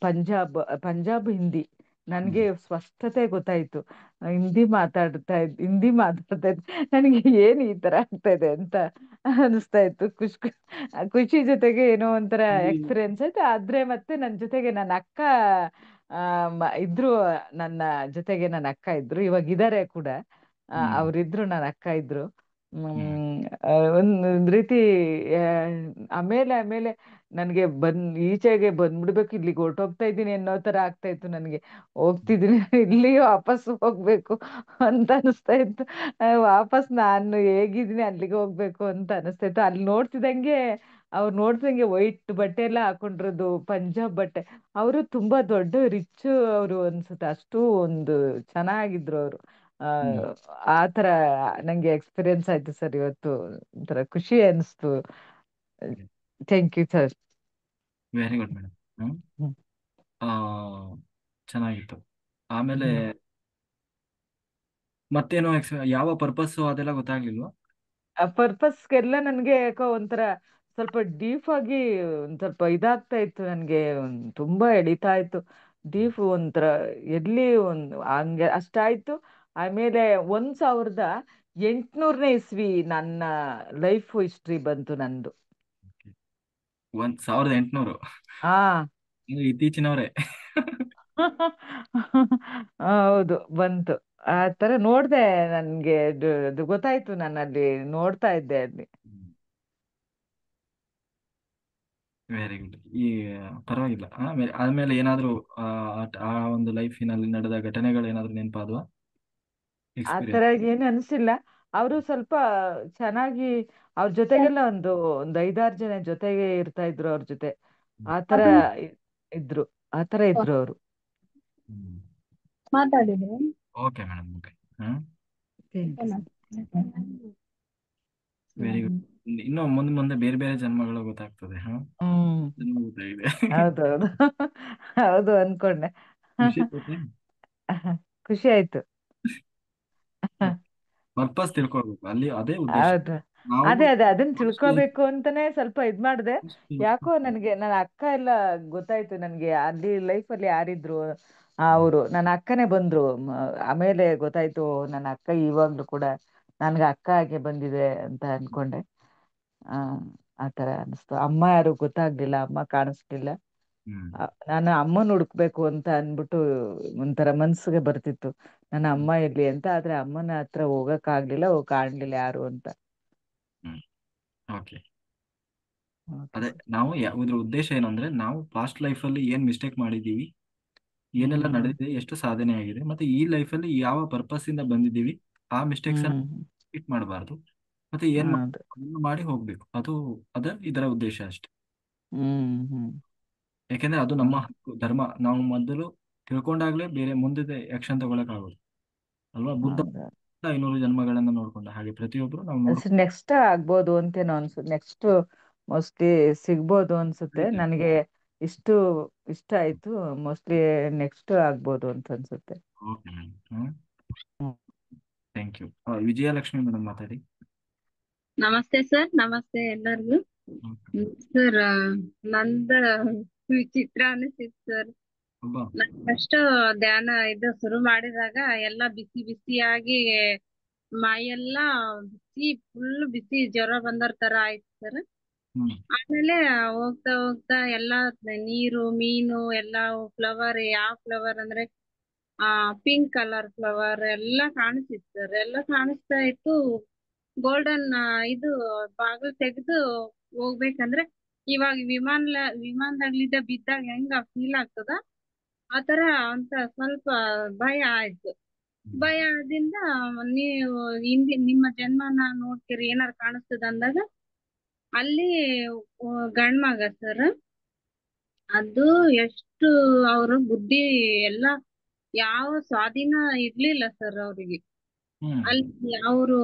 ಪಂಜಾಬ್ ಹಿಂದಿ ನನ್ಗೆ ಸ್ಪಷ್ಟತೆ ಗೊತ್ತಾಯ್ತು. ಹಿಂದಿ ಮಾತಾಡ್ತಾ ಇದ್ ನನಗೆ ಏನ್ ಈ ತರ ಆಗ್ತಾ ಇದೆ ಅಂತ ಅನಿಸ್ತಾ ಇತ್ತು. ಖುಷಿ ಜೊತೆಗೆ ಏನೋ ಒಂಥರ ಎಕ್ಸ್ಪೀರಿಯನ್ಸ್ ಆಯ್ತು. ಆದ್ರೆ ಮತ್ತೆ ನನ್ ಜೊತೆಗೆ ನನ್ನ ಅಕ್ಕ ಇದ್ರು, ನನ್ನ ಜೊತೆಗೆ ನನ್ನ ಅಕ್ಕ ಇದ್ರು, ಇವಾಗ ಇದಾರೆ ಕೂಡ. ಅವ್ರಿದ್ರು, ನನ್ನ ಅಕ್ಕ ಇದ್ರು. ಒಂದ್ ರೀತಿ ಆಮೇಲೆ ನನ್ಗೆ ಈಚೆಗೆ ಬಂದ್ಬಿಡ್ಬೇಕು, ಇಲ್ಲಿಗೆ ಹೊರಟೋಗ್ತಾ ಇದ್ದೀನಿ ಅನ್ನೋ ತರ ಆಗ್ತಾ ಇತ್ತು ನನ್ಗೆ. ಹೋಗ್ತಿದ್ದೀನಿ, ಇಲ್ಲಿಗೆ ವಾಪಸ್ ಹೋಗ್ಬೇಕು ಅಂತ ಅನಿಸ್ತಾ ಇತ್ತು. ವಾಪಸ್ ನಾನು ಹೇಗಿದ್ದೀನಿ ಅಲ್ಲಿಗೆ ಹೋಗ್ಬೇಕು ಅಂತ ಅನಿಸ್ತಾ ಇತ್ತು. ಅಲ್ಲಿ ನೋಡ್ತಿದಂಗೆ ವೈಟ್ ಬಟ್ಟೆ ಎಲ್ಲ ಹಾಕೊಂಡಿರೋದು, ಪಂಜಾಬ್ ಬಟ್ಟೆ. ಅವರು ತುಂಬಾ ದೊಡ್ಡ ರಿಚ್ ಅವರು ಅನ್ಸುತ್ತೆ, ಅಷ್ಟು ಒಂದು ಚೆನ್ನಾಗಿದ್ರು ಅವರು. ಆತರ ನಂಗೆ ಎಕ್ಸ್ಪೀರಿಯನ್ಸ್ ಆಯ್ತು ಸರ್ ಇವತ್ತು. ಒಂಥರ ಖುಷಿ ಅನಿಸ್ತು. Thank you sir. Very good madam. ಚೆನ್ನಾಗಿತ್ತು. ಆಮೇಲೆ ಮತ್ತೇನೋ ಯಾವ ಪರ್ಪಸ್ ಅದೆಲ್ಲ ಗೊತ್ತಾಗ್ಲಿಲ್ವಾ? ಆ ಪರ್ಪಸ್ಗೆಲ್ಲ ನನ್ಗೆ ಯಾಕೋ ಒಂಥರ ಸ್ವಲ್ಪ ಡೀಪ್ ಆಗಿ ಒಂದ್ ಸ್ವಲ್ಪ ಇದಾಗ್ತಾ ಇತ್ತು ನನ್ಗೆ. ತುಂಬಾ ಎಳಿತಾ ಇತ್ತು. ಡೀಪ್ ಒಂಥರ ಎಲ್ಲಿ ಒಂದು ಹಂಗೆ ಅಷ್ಟಾಯ್ತು. ಆಮೇಲೆ 1800ನೇ ಇಸ್ವಿ ನನ್ನ ಲೈಫ್ ಹಿಸ್ಟ್ರಿ ಬಂತು ನಂದು. 1800 ಹಾ ಇತ್ತೀಚಿನವ್ರೆ. ಹೌದು ಬಂತು. ಆ ತರ ನೋಡ್ದೆ, ನನ್ಗೆ ಅದು ಗೊತ್ತಾಯ್ತು. ನಾನು ಅಲ್ಲಿ ನೋಡ್ತಾ ಇದ್ದೆ ಅಲ್ಲಿ. Very good. ಈ ಪರವಾಗಿಲ್ಲ. ಆದ್ಮೇಲೆ ಏನಾದ್ರು ಆ ಒಂದು ಲೈಫಿನಲ್ಲಿ ನಡೆದ ಘಟನೆಗಳು ಏನಾದ್ರು ನೆನಪಾದ್ವಾ? ಆ ತರ ಎಕ್ಸ್ಪೀರಿಯನ್ಸ್. ಏನು ಅನ್ಸಿಲ್ಲ. ಅವರು ಸ್ವಲ್ಪ ಚೆನ್ನಾಗಿ ಅವ್ರ ಜೊತೆಗೆಲ್ಲ ಒಂದು 5-6 ಜನ ಜೊತೆಗೆ ಇರ್ತಾ ಇದ್ರು ಅವ್ರ ಜೊತೆ. ಆ ತರ ಇದ್ರು. ಆ ತರ ಇದ್ರು ಅವರು. ಮಾತಾಡಿದ್ರು. Okay madam. Okay. Thank you. Very good. ಇನ್ನು ಮುಂದೆ ಮುಂದೆ ಬೇರೆ ಬೇರೆ ಜನ್ಮಗಳು ಗೊತ್ತಾಗ್ತದೆ. ಹ್ಮ್ ಜನ್ಮ ಗೊತ್ತಾಗಿದೆ. ಹೌದೌದು. ಹೌದು ಅನ್ಕೊಂಡೆ. ಖುಷಿ ಆಯ್ತಾ? ಖುಷಿ ಆಯ್ತು. ಪರ್ಪಸ್ ತಿಳ್ಕೊಳ್ಬೇಕು ಅಲ್ಲಿ, ಅದೇ ಉದ್ದೇಶ. ಹೌದು. ನಾವು ಅದೇ ಅದನ್ನ first life ತಿಳ್ಕೊಬೇಕು ಅಂತಾನೆ ಸ್ವಲ್ಪ ಇದ್ ಮಾಡ್ದೆ. first- ಯಾಕೋ ನನಗೆ ನನ್ನ ಅಕ್ಕ ಎಲ್ಲ ಗೊತ್ತಾಯ್ತು ನನ್ಗೆ. ಅಲ್ಲಿ ಲೈಫಲ್ಲಿ ಯಾರಿದ್ರು ಅವರು ನನ್ನ ಅಕ್ಕನೇ ಬಂದ್ರು. ಆಮೇಲೆ ಗೊತ್ತಾಯ್ತು ನನ್ನ ಅಕ್ಕ ಇವಾಗ್ಲೂ ಕೂಡ ನನ್ಗೆ ಅಕ್ಕ ಆಗಿ ಬಂದಿದೆ ಅಂತ ಅನ್ಕೊಂಡೆ. ಆ ಆತರ ಅನಿಸ್ತು. ಅಮ್ಮ ಯಾರು ಗೊತ್ತಾಗ್ಲಿಲ್ಲ, ಅಮ್ಮ ಕಾಣಿಸ್ಲಿಲ್ಲ. ಹ್ಮ್. ನಾನು ಅಮ್ಮನ ಹುಡುಕ್ಬೇಕು ಅಂತ ಅನ್ಬಿಟ್ಟು ಒಂಥರ ಮನ್ಸಿಗೆ ಬರ್ತಿತ್ತು, ನನ್ನ ಅಮ್ಮ ಎಲ್ಲಿ ಅಂತ. ಆದ್ರೆ ಅಮ್ಮನ ಹತ್ರ ಹೋಗಕ್ ಆಗ್ಲಿಲ್ಲ, ಕಾಣ್ಲಿಲ್ಲ ಯಾರು ಅಂತ. ಹ್ಮ್. ಓಕೆ. ಓಕೆ ಅದೇ ಸರ್. ನಾವು ಇದ್ರ ಉದ್ದೇಶ ಏನಂದ್ರೆ, ನಾವು ಪಾಸ್ಟ್ ಲೈಫಲ್ಲಿ ಏನ್ ಮಿಸ್ಟೇಕ್ ಮಾಡಿದೀವಿ, ಏನೆಲ್ಲ ಹ್ಮ್ ನಡೆದಿದೆ, ಎಷ್ಟು ಸಾಧನೆ ಆಗಿದೆ, ಮತ್ತೆ ಈ ಲೈಫಲ್ಲಿ ಯಾವ ಪರ್ಪಸ್ ಇಂದ ಬಂದಿದ್ದೀವಿ, ಆ ಮಿಸ್ಟೇಕ್ಸ್ ಹ್ಮ್ ರಿಪೀಟ್ ಮಾಡಬಾರ್ದು. ಮತ್ತೆ ಏನ್ ಹೌದು. ಅದನ್ನ ಮಾಡಿ ಹೋಗ್ಬೇಕು. ಇದರ ಉದ್ದೇಶ ಅಷ್ಟೇ. ಹ್ಮ್ ಯಾಕೆಂದ್ರೆ ಅದು ನಮ್ಮ ಹಕ್ಕು, ಧರ್ಮ. ನಾವು ಮೊದಲು ತಿಳ್ಕೊಂಡಾಗ್ಲೇ ಬೇರೆ ಮುಂದೆ ಆಕ್ಷನ್ ತಗೊಳಕ್ ಆಗೋದು ಅಲ್ವಾ? ಬುದ್ಧ ಹೌದು. 500 ಜನ್ಮಗಳನ್ನ ನೋಡ್ಕೊಂಡ ಹಾಗೆ ಪ್ರತಿಯೊಬ್ರು ನಾವು ನೋಡ್ಕೊಂಡು ನೆಕ್ಸ್ಟ್ ಆಗ್ಬೋದು ಅಂತೇನೋ ಅನ್ಸುತ್ತೆ. ನೆಕ್ಸ್ಟ್ ಮೋಸ್ಟ್ಲಿ ಸಿಗ್ಬೋದು ಅನ್ಸುತ್ತೆ ನನಗೆ. ಇಷ್ಟು ಇಷ್ಟ ಆಯ್ತು. ಮೋಸ್ಟ್ಲಿ ನೆಕ್ಸ್ಟ್ ಆಗ್ಬೋದು ಅಂತ ಅನ್ಸುತ್ತೆ. Okay madam. Thank you. Vijayalakshmi madam ಮಾತಾಡಿ. ನಮಸ್ತೆ ಸರ್. ನಮಸ್ತೆ ಎಲ್ಲರಿಗೂ. ಸರ್ ನಂದ ವಿಚಿತ್ರ ಅನಿಸಿತ್ತು ಸರ್. ಅಬ್ಬಾ. ನಾನ್ ಫಸ್ಟ್ ಧ್ಯಾನ ಇದು ಶುರು ಮಾಡಿದಾಗ ಎಲ್ಲಾ ಬಿಸಿ ಬಿಸಿಯಾಗಿ ಮೈಯೆಲ್ಲ ಬಿಸಿ, ಫುಲ್ ಬಿಸಿ ಜ್ವರ ಬಂದರ್ ತರ ಆಯ್ತು ಸರ್. ಹ್ಮ್. ಆಮೇಲೆ ಹೋಗ್ತಾ ಹೋಗ್ತಾ ಎಲ್ಲಾ ನೀರು, ಮೀನು, ಎಲ್ಲಾ ಫ್ಲವರ್, ಯಾವ ಫ್ಲವರ್ ಅಂದ್ರೆ ಪಿಂಕ್ ಕಲರ್ ಫ್ಲವರ್ ಎಲ್ಲ ಕಾಣಿಸ್ತಿತ್ತು ಸರ್. ಎಲ್ಲ ಕಾಣಿಸ್ತಾ ಇತ್ತು. ಗೋಲ್ಡನ್ ಇದು ಬಾಗಿಲು ತೆಗೆದು ಹೋಗ್ಬೇಕಂದ್ರೆ ಇವಾಗ ವಿಮಾನದಾಗ್ಲಿದ್ದ ಬಿದ್ದಾಗ ಹೆಂಗ ಫೀಲ್ ಆಗ್ತದ ಆತರ ಅಂತ ಸ್ವಲ್ಪ ಭಯ ಆಯ್ತು. ಭಯ ಆದಿಂದ ನೀವು ನಿಮ್ಮ ಜನ್ಮನ ನೋಡ್ತೀರಿ ಏನಾರು ಕಾಣಿಸ್ತದ ಅಂದಾಗ ಅಲ್ಲಿ ಗಂಡ್ ಮಗ ಸರ್. ಅದು ಎಷ್ಟು ಅವ್ರ ಬುದ್ಧಿ ಎಲ್ಲ ಯಾವ ಸ್ವಾಧೀನ ಇರ್ಲಿಲ್ಲ ಸರ್ ಅವ್ರಿಗೆ. ಹ್ಮ್. ಅಲ್ಲಿ ಅವರು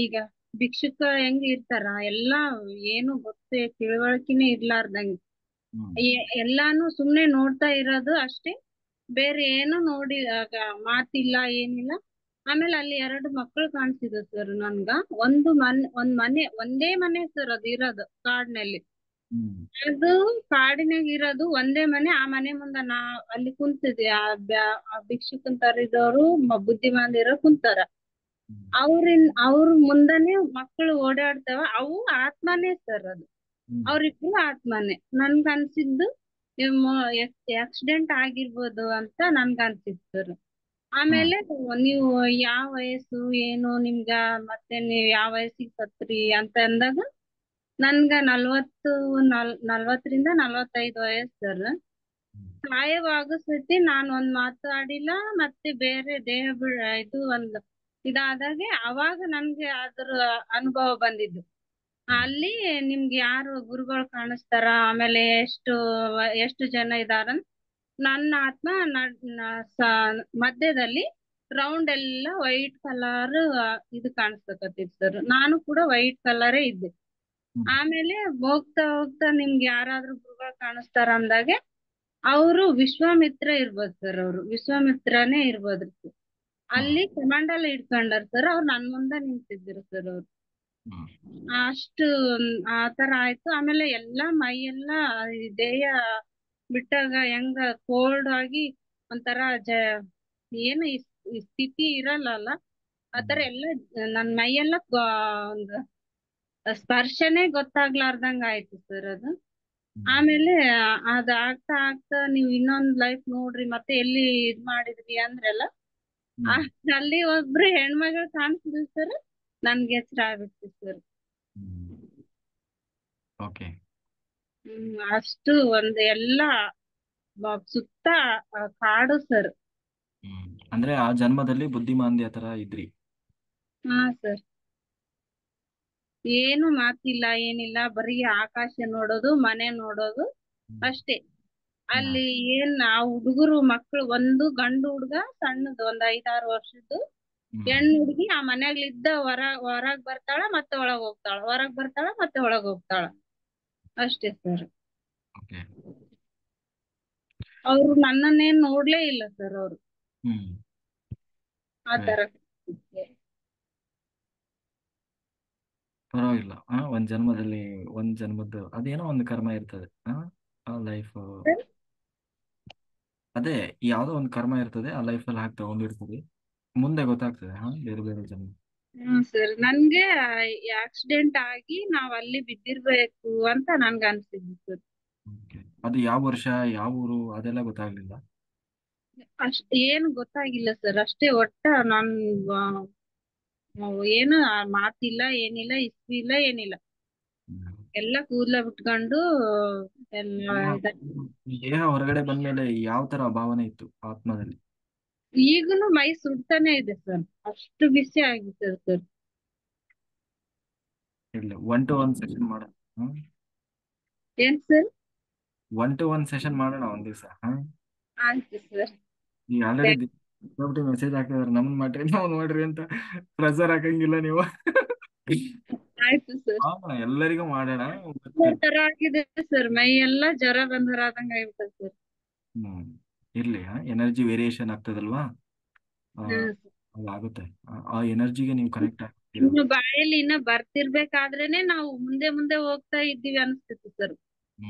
ಈಗ ಭಿಕ್ಷುಕ ಹೆಂಗ್ ಇರ್ತಾರ, ಎಲ್ಲಾ ಏನು ಗೊತ್ತೇ ತಿಳುವಳಿಕೆನೆ ಇರ್ಲಾರ್ದಂಗೆ ಎಲ್ಲಾನು ಸುಮ್ನೆ ನೋಡ್ತಾ ಇರೋದು ಅಷ್ಟೇ, ಬೇರೆ ಏನು ನೋಡಿ ಮಾತಿಲ್ಲ ಏನಿಲ್ಲ. ಆಮೇಲೆ ಅಲ್ಲಿ 2 ಮಕ್ಕಳು ಕಾಣಿಸಿದ್ರು ಸರ್ ನನ್ಗ. ಒಂದ್ ಮನೆ, ಒಂದೇ ಮನೆ ಸರ್ ಅದು ಇರೋದು ಕಾಡಿನಲ್ಲಿ. ಅದು ಕಾಡಿನಾಗ ಇರೋದು ಒಂದೇ ಮನೆ. ಆ ಮನೆ ಮುಂದ ಅಲ್ಲಿ ಕುಂತಿದ್ವಿ. ಆ ಭಿಕ್ಷುಕನ್ ತರಿದವರು ಬುದ್ಧಿಮಾಂದಿರೋ ಕುಂತಾರ. ಅವ್ರ ಮುಂದನೆ ಮಕ್ಕಳು ಓಡಾಡ್ತಾವ. ಅವು ಆತ್ಮನೇ ಸರ್. ಅದು ಅವ್ರಿಬ್ರು ಆತ್ಮನೇ. ನನ್ಗ ಅನ್ಸಿದ್ದು ಆಕ್ಸಿಡೆಂಟ್ ಆಗಿರ್ಬೋದು ಅಂತ ನನ್ಗ ಅನ್ಸಿತ್ತು ಸರ್. ಆಮೇಲೆ ನೀವು ಯಾವ ವಯಸ್ಸು ಏನು ನಿಮ್ಗ, ಮತ್ತೆ ನೀವ್ ಯಾವ ವಯಸ್ಸಿಗೆ ಸತ್ರಿ ಅಂತ ಅಂದಾಗ ನನ್ಗ 40ರಿಂದ 45 ವಯಸ್ಸು ಸರ್. ಸಾಯವಾಗ ಸತಿ ನಾನ್ ಒಂದ್ ಮಾತಾಡಿಲ್ಲ. ಮತ್ತೆ ಬೇರೆ ದೇಹ ಇದು ಒಂದ್ ಇದಾದಾಗೆ ಅವಾಗ ನನ್ಗೆ ಅದ್ರ ಅನುಭವ ಬಂದಿದ್ದು. ಅಲ್ಲಿ ನಿಮ್ಗೆ ಯಾರು ಗುರುಗಳು ಕಾಣಿಸ್ತಾರ, ಆಮೇಲೆ ಎಷ್ಟು ಜನ ಇದಾರ, ನನ್ನ ಆತ್ಮ ಮಧ್ಯದಲ್ಲಿ ರೌಂಡ್ ಎಲ್ಲ ವೈಟ್ ಕಲರ್ ಇದು ಕಾಣಿಸ್ತಕತ್ತಿತ್ತು ಸರ್. ನಾನು ಕೂಡ ವೈಟ್ ಕಲರೇ ಇದ್ದೆ. ಆಮೇಲೆ ಹೋಗ್ತಾ ಹೋಗ್ತಾ ನಿಮ್ಗೆ ಯಾರಾದ್ರೂ ಗುರುಗಳು ಕಾಣಿಸ್ತಾರ ಅಂದಾಗೆ ಅವರು ವಿಶ್ವಾಮಿತ್ರ ಇರ್ಬೋದು ಸರ್. ಅವ್ರು ವಿಶ್ವಾಮಿತ್ರನೇ ಇರ್ಬೋದ್ರಿ ಸರ್. ಅಲ್ಲಿ ಕಮಾಂಡಲ್ ಇಟ್ಕೊಂಡಾರ ಸರ್. ಅವ್ರು ನನ್ ಮುಂದ ನಿಂತಿದ್ರು ಸರ್. ಅವ್ರು ಅಷ್ಟು ಆತರ ಆಯ್ತು. ಆಮೇಲೆ ಎಲ್ಲಾ ಮೈಯೆಲ್ಲ ದೇಹ ಬಿಟ್ಟಾಗ ಹೆಂಗ ಕೋಲ್ಡ್ ಆಗಿ ಒಂಥರ ಏನು ಈ ಸ್ಥಿತಿ ಇರಲ್ಲ ಆತರ ಎಲ್ಲ ನನ್ ಮೈಯೆಲ್ಲ ಒಂದು ಸ್ಪರ್ಶನೇ ಗೊತ್ತಾಗ್ಲಾರ್ದಂಗ ಆಯ್ತು ಸರ್ ಅದು. ಆಮೇಲೆ ಅದ್ ಆಗ್ತಾ ಆಗ್ತಾ ನೀವ್ ಇನ್ನೊಂದ್ ಲೈಫ್ ನೋಡ್ರಿ ಮತ್ತೆ ಎಲ್ಲಿ ಇದ್ ಮಾಡಿದ್ರಿ ಅಂದ್ರಲ್ಲ ಅಲ್ಲಿ ಒಬ್ರು ಹೆಣ್ಮಗಳು ಕಾಣಿಸಿದ್ರು ಸರ್, ನನ್ಗೆ ಹೆಸರು ಆಗ್ಬಿಡ್ತು ಸರ್. ಓಕೆ. ಅಷ್ಟು ಒಂದು ಎಲ್ಲ ಸುತ್ತ ಕಾಡು ಸರ್. ಅಂದ್ರೆ ಆ ಜನ್ಮದಲ್ಲಿ ಬುದ್ಧಿಮಾಂದ್ಯ ತರ ಇದ್ರಿ. ಹಾ ಸರ್, ಏನು ಮಾತಿಲ್ಲ ಏನಿಲ್ಲ, ಬರೀ ಆಕಾಶ ನೋಡೋದು, ಮನೆ ನೋಡೋದು ಅಷ್ಟೇ. ಅಲ್ಲಿ ಏನ್ ಆ ಹುಡುಗರು ಮಕ್ಳು, ಒಂದು ಗಂಡು ಹುಡ್ಗ ಸಣ್ಣದು ಒಂದ್ 5-6 ವರ್ಷದ್ದು, ಹೆಣ್ಣು ಹುಡುಗಿ ಆ ಮನ್ಯಾಗ್ಲಿದ್ದ ಹೊರಗ್ ಬರ್ತಾಳ ಮತ್ತೆ ಒಳಗ್ ಹೋಗ್ತಾಳ, ಹೊರಗ್ ಬರ್ತಾಳ ಮತ್ತೆ ಒಳಗ್ ಹೋಗ್ತಾಳ ಅಷ್ಟೇ ಸರ್. ಅವ್ರು ನನ್ನನ್ನೇನ್ ನೋಡ್ಲೇ ಇಲ್ಲ ಸರ್ ಅವ್ರು. ಆತರ ಪರವಾಗಿಲ್ಲ. ಒಂದ್ ಜನ್ಮದ್ದು ಅದೇನೋ ಒಂದು ಕರ್ಮ ಇರ್ತದೆ. ಆ ಲೈಫ್ ಅದೇ ಯಾವ್ದೋ ಒಂದು ಕರ್ಮ ಇರ್ತದೆ, ಆ ಲೈಫಲ್ಲಿ ಹಾಕಿ ತಗೊಂಡಿರ್ತದೆ, ಮುಂದೆ ಗೊತ್ತಾಗ್ತದೆ ಬೇರೆ ಬೇರೆ ಜನ್ಮ. ಸರ್, ನನ್ಗೆ ಆಕ್ಸಿಡೆಂಟ್ ಆಗಿ ನಾವ್ ಅಲ್ಲಿ ಬಿದ್ದಿರ್ಬೇಕು ಅಂತ ನನ್ಗ ಅನ್ಸಿದ್ವಿ ಸರ್. ಅದು ಯಾವ ವರ್ಷ, ಯಾವ ಊರು ಅದೆಲ್ಲ ಗೊತ್ತಾಗ್ಲಿಲ್ಲ? ಏನು ಗೊತ್ತಾಗಿಲ್ಲ ಸರ್, ಅಷ್ಟೇ ಒಟ್ಟ ನಾನ್ ಏನು ಮಾತಿಲ್ಲ ಏನಿಲ್ಲ, ಇಸ್ವಿ ಇಲ್ಲ ಏನಿಲ್ಲ, ಎಲ್ಲ ಕೂದ್ಲ ಬಿಟ್ಕೊಂಡು ದೇಹ ಹೊರಗಡೆ ಬಂದ್ಮೇಲೆ ಯಾವ ತರ ಭಾವನೆ ಇತ್ತು ಆತ್ಮದಲ್ಲಿ? ಈಗನು ಮೈ ಸುಡ್ತಾನೆ ಇದೆ ಸರ್, ಅಷ್ಟು ಬಿಸಿ ಆಗಿದೆ ಸರ್. 1-to-1 ಸೆಷನ್ ಮಾಡೋಣ. ಏನ್ ಸರ್? 1-to-1 ಸೆಷನ್ ಮಾಡೋಣ ಒಂದ್ ದಿವಸ. ಆಯ್ತು ಸರ್. ಈಗ ಆಲ್ರೆಡಿ ಮೆಸೇಜ್ ಹಾಕಿದಾರೆ, ನಮ್ನ್ ಮಾಡ್ರಿ ಅಂತ. ಪ್ರೆಸರ್ ಹಾಕಂಗಿಲ್ಲ ನೀವು. ಆಯ್ತು ಸರ್. ಎಲ್ಲರಿಗೂ ಮಾಡೋಣ. ತರ ಆಗಿದೆ ಸರ್, ಮೈ ಎಲ್ಲಾ ಜ್ವರ ಬಂದರಾದಂಗ ಆಗ್ಬಿಟ್ಟದ ಸರ್. ಇರ್ಲಿ, ಎನರ್ಜಿ ವೇರಿಯೇಷನ್ ಆಗ್ತದಲ್ವಾ, ಅದಾಗುತ್ತೆ. ಆ ಎನರ್ಜಿಗೆ ನೀವು ಕನೆಕ್ಟ್ ಆಗ್ತೀರಾ. ಇನ್ನು ಬಾಯಲ್ಲಿ ಇನ್ನ ಬರ್ತಿರ್ಬೇಕಾದ್ರೇನೆ ನಾವು ಮುಂದೆ ಮುಂದೆ ಹೋಗ್ತಾ ಇದ್ದೀವಿ ಅನ್ಸ್ತಿತ್ತು ಸರ್.